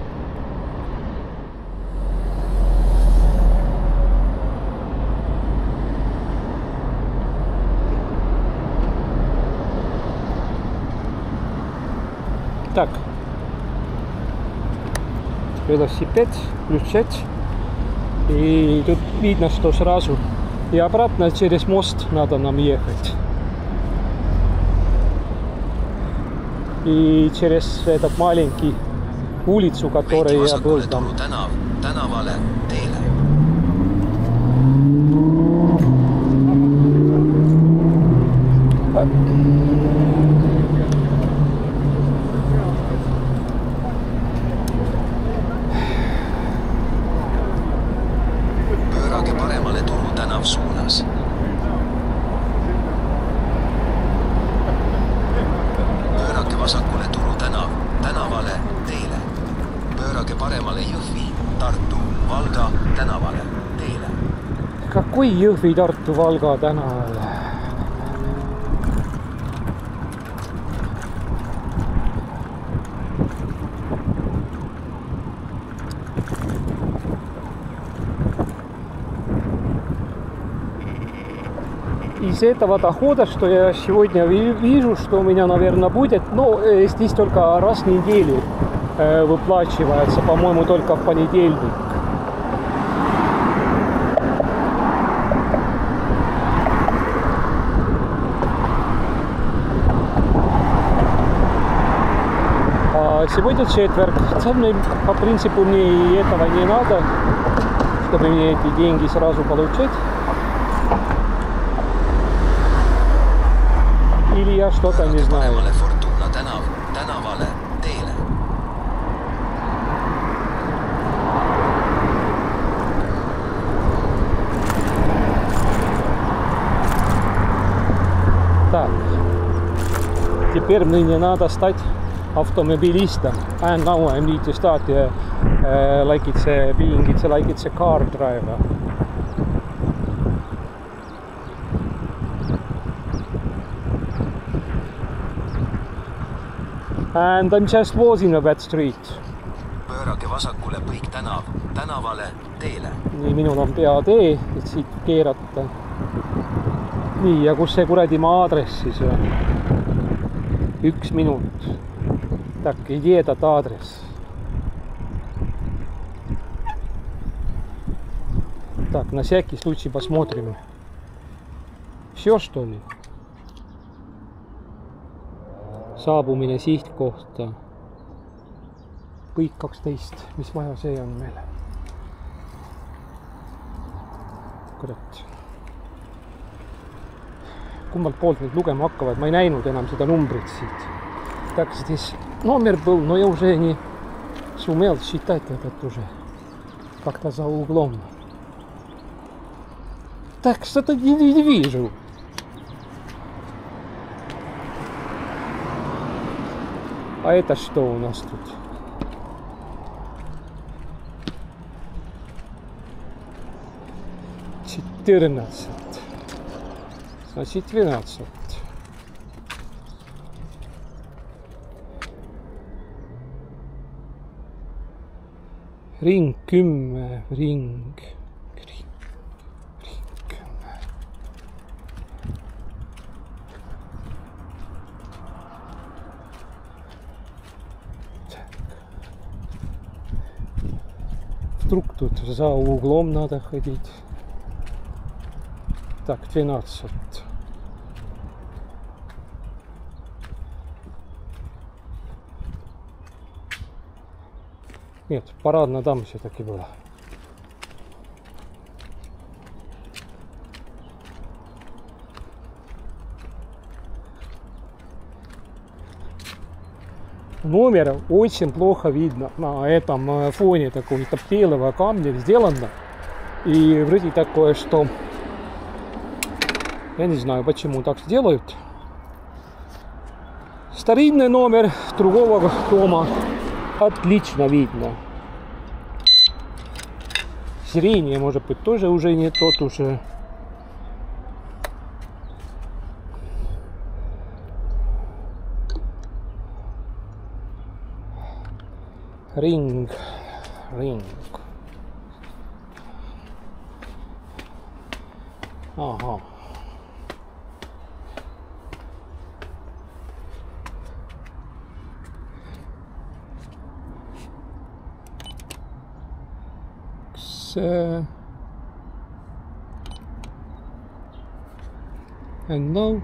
Так, велосипед включать, и тут видно, что сразу и обратно через мост надо нам ехать, и через этот маленький улицу, который я был там. Какой Jõhvi-Tartu Valga tänavale? Из этого дохода, что я сегодня вижу, что у меня, наверное, будет, но здесь только раз в неделю выплачивается, по-моему, только в понедельник. Сегодня четверг. По принципу мне и этого не надо, чтобы мне эти деньги сразу получить. Или я что-то не знаю. Так. Теперь мне надо стать automobilista. And now I need to start like it's a car driver. And I'm just walking up that street. Pöörage vasakule Põik tänav, tänavale, teele. Nii, minul on peatee, et siit keerata. Nii, ja kus see kuradi maa aadress siis on? 1 minut. Так, где этот адрес? Так, на всякий случай посмотрим. Все, что ли? Saabumine sihtkohta. Põik 12. Mis maja see on meil? Kurat. Kummalt poolt nüüd lugema hakkavad? Ma ei näinud enam seda numbrit siit. Так, здесь номер был, но я уже не сумел считать этот уже. Как-то за углом. Так, что-то не вижу. А это что у нас тут? $14. Значит, 12. Ring 10, ring 10. Вдруг тут за углом надо ходить. Так, 12. Нет, парадно там все-таки было. Номер очень плохо видно на этом фоне такого-то белого камня сделано. И вроде такое, что я не знаю, почему так делают. Старинный номер другого дома отлично видно. Зрение, может быть, тоже уже не тот уже. Ring. Ага. And now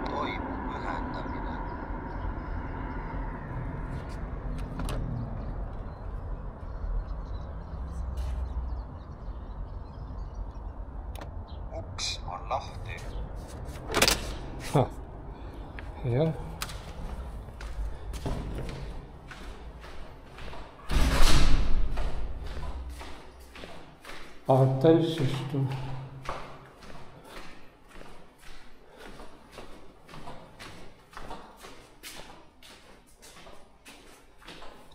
Toimub ühendamine. Uks on lahti. jah. А дальше что?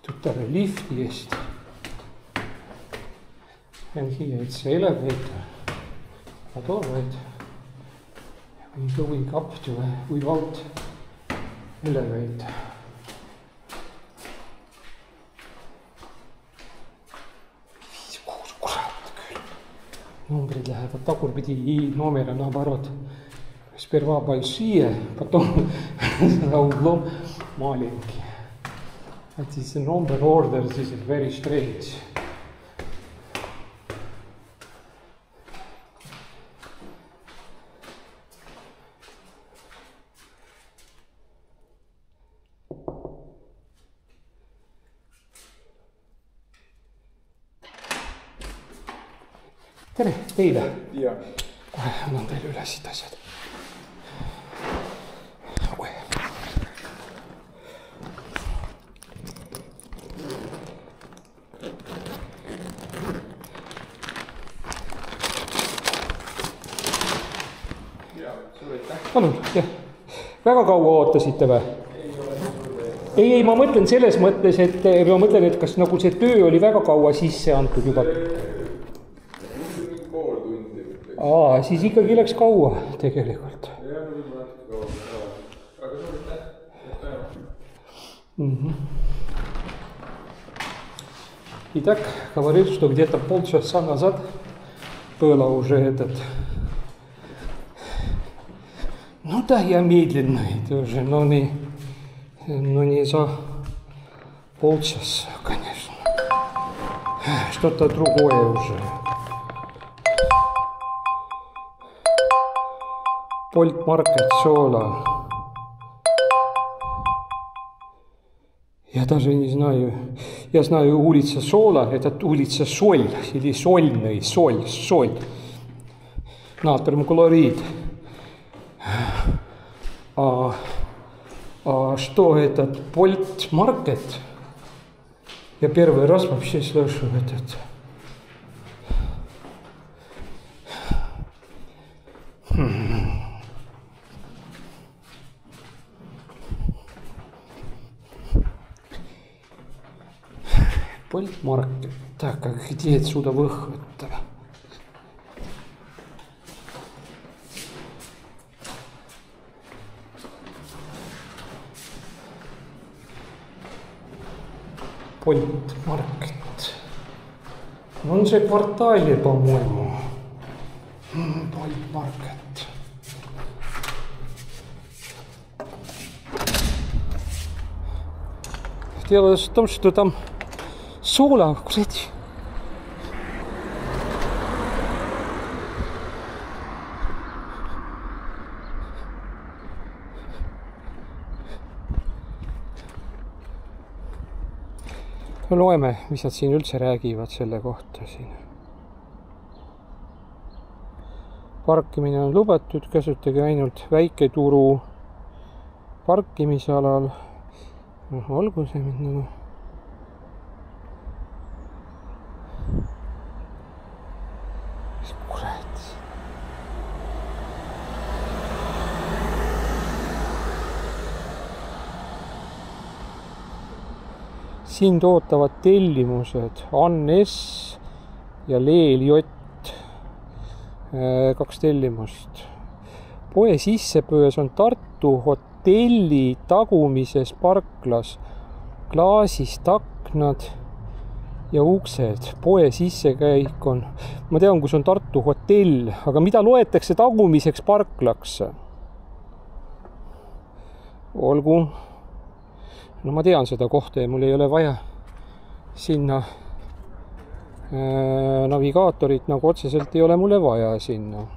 Тут даже лифт есть. And here it's elevator. But all right. We're going up to without elevator. Numbrid lähevad tagurpidi, номера наоборот. Сперва большие, потом за углом маленькие. That is the number order, this is very strange. Tere teile! Ja. Kohe annan teile üle siit asjad. palun, jah. Väga kaua ootasite või? Ei, ma mõtlen selles mõttes, et ma mõtlen, et kas nagu see töö oli väga kaua sisse antud juba. Siis ikkagi läks kaua tegelikult. Итак, говорит, что где-то полчаса назад было уже этот... Ну да, я медленный тоже, но не за полчаса, конечно. Что-то другое уже. Полтмаркет Сола. Я даже не знаю. Я знаю улица Сола, это улица Соль, или Сольный, Соль. Натрий хлорид. А что этот Полтмаркет? Я первый раз вообще слышу этот. Полтмаркет. Так, а где отсюда выход-то? Полтмаркет. Он же в квартале, по-моему. Полтмаркет. Дело в том, что там Сола, кстати. Loeme, mis nad siin üldse räägivad selle kohta siin. Parkimine on lubatud, kasutage ainult väiketuru parkimisalal. Olgu see mind nagu. Mis kurat. Siin ootavad tellimused Annes ja Leel J. 2 tellimust. Poe sissepöös on Tartu hotelli tagumises parklas klaasist aknad ja uksed. Poe sissekäik on, ma tean, kus on Tartu hotell, aga mida loetakse tagumiseks parklaks? Olgu. No ma tean seda kohta ja mul ei ole vaja sinna navigaatorit, nagu otseselt ei ole mulle vaja sinna.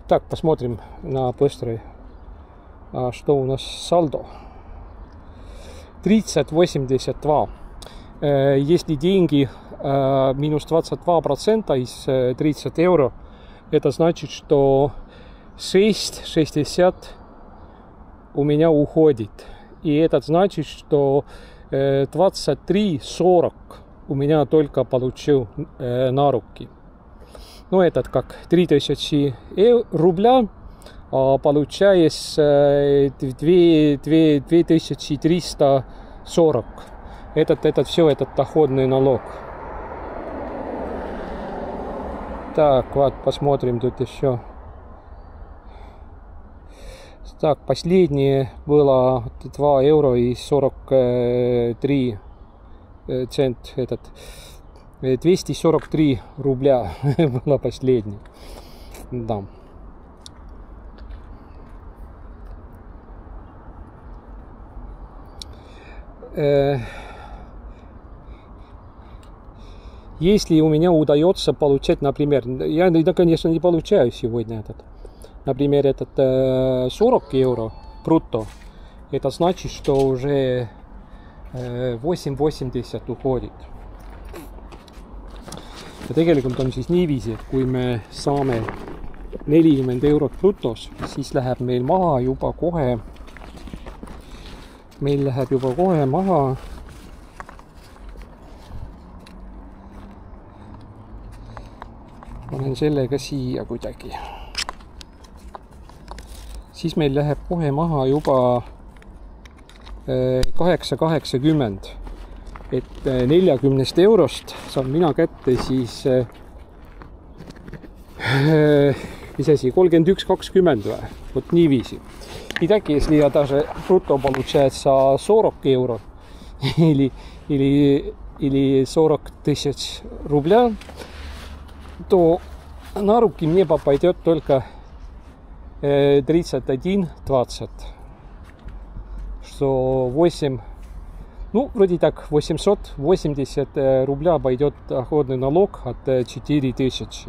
Так, посмотрим на быстрый, что у нас сальдо. 30,82. Если деньги минус 22% из 30 евро, это значит, что 6,60 у меня уходит. И это значит, что 23,40 у меня только получил на руки. Ну, этот как 3000 рубля, получается 2340. Это все, этот доходный налог. Так, вот, посмотрим тут еще. Так, последнее было 2 евро и 43 цент. 243 рубля было последнее. Да. Если у меня удается получать, например, я, конечно, не получаю сегодня этот, например, этот 40 евро брутто, это значит, что уже 8,80 uходит. Ja tegelikult on siis niiviisi, et kui me saame 40 eurot brutos, siis läheb meil maha juba kohe, maha panen panen sellega siia kuidagi. Siis meil läheb kohe maha juba 8,80. Et 40 eurost saan mina kätte siis 31,20 või? Вот niiviisi. И так, если я даже брутто получается 40 евро или 40 тысяч рубля, то на руки мне попадет только 31,20. Что 8, ну, вроде так, 880 рубля пойдет доходный налог от 4000.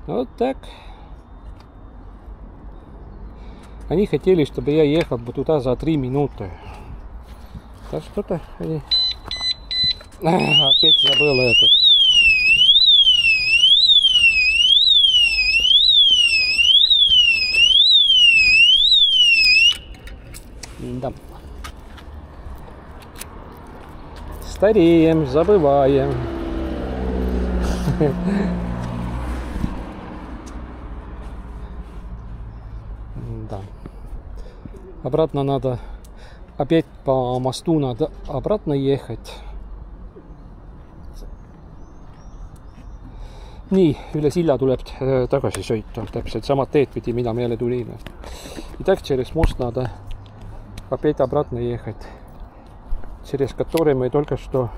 Вот так. Они хотели, чтобы я ехал бы туда за 3 минуты. Да что-то они... Опять забыл этот. Да. Стареем, забываем. Да. Обратно надо, опять по мосту надо обратно ехать. Nii, üle silla tuleb tagasi sõita, täpselt samad teed pidi, mida me jälle tulime. И так через мост надо опять обратно ехать, через который мы только что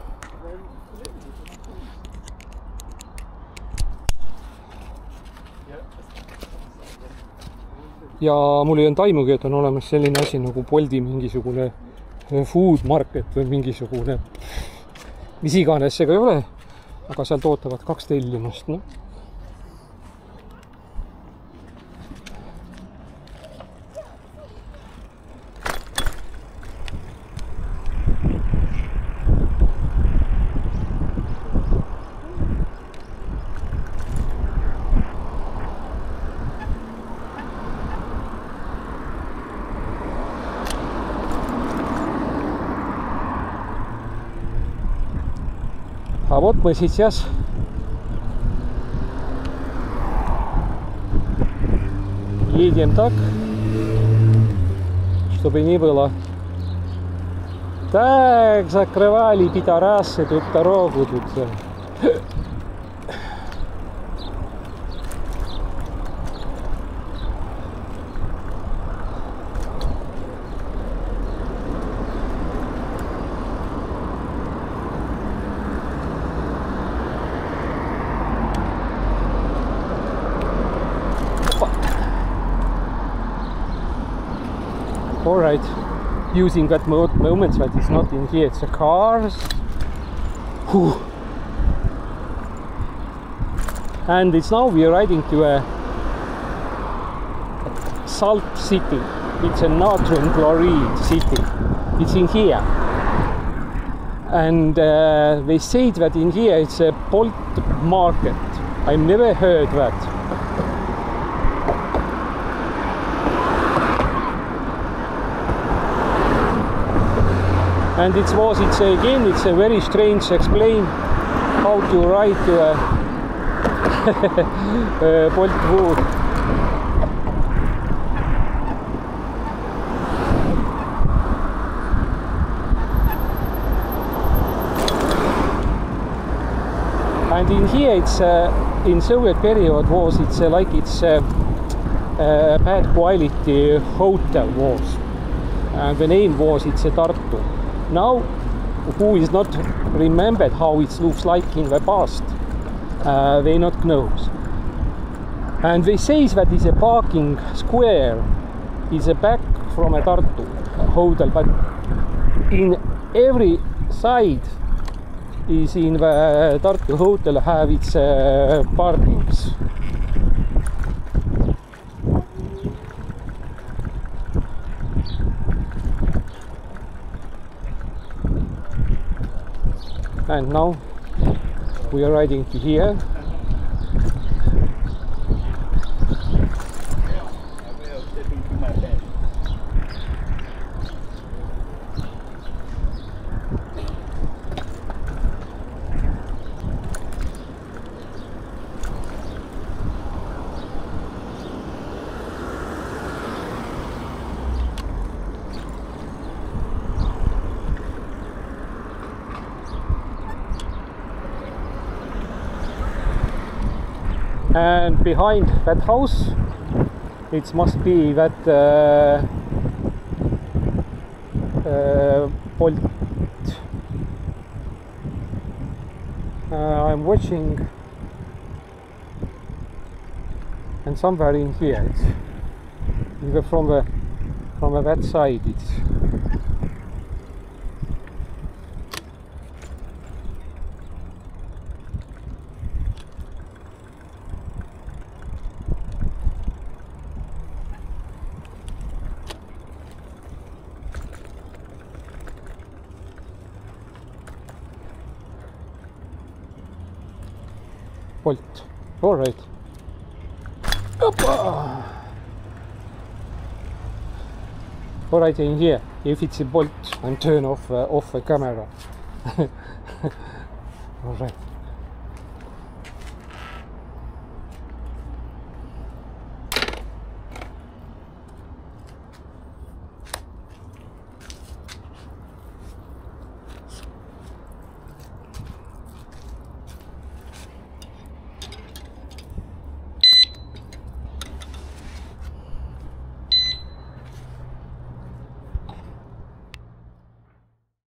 ja mul ei olnud aimugi, et on olemas selline asi nagu Bolti mingisugune food market või mingisugune mis iganes see ka ei ole, aga seal tootavad 2 tellimust, noh. А вот мы сейчас едем так, чтобы не было. Так, закрывали пидорасы тут дорогу тут. Alright, using that moments that it's not in here, it's the cars. Whew. And it's now we are riding to a salt city. It's a natrium chloride city. It's in here. And they say that in here it's a Bolt market. I've never heard that. And it's a very strange explain how to ride to a Bolt food. And in here it's in Soviet period was bad quality hotel was, and the name was it's a Tartu. Now, who is not remembered how it looks like in the past, they not knows. And they say that is a parking square, is a back from a Tartu hotel, but in every side is in the Tartu hotel have its parkings. And now we are riding to here. And behind that house, it must be that Bolt. I'm watching, and somewhere in here, it's either from that side. It's Bolt. All right. Opa. All right, in here. If it's a Bolt, and turn off the camera. All right.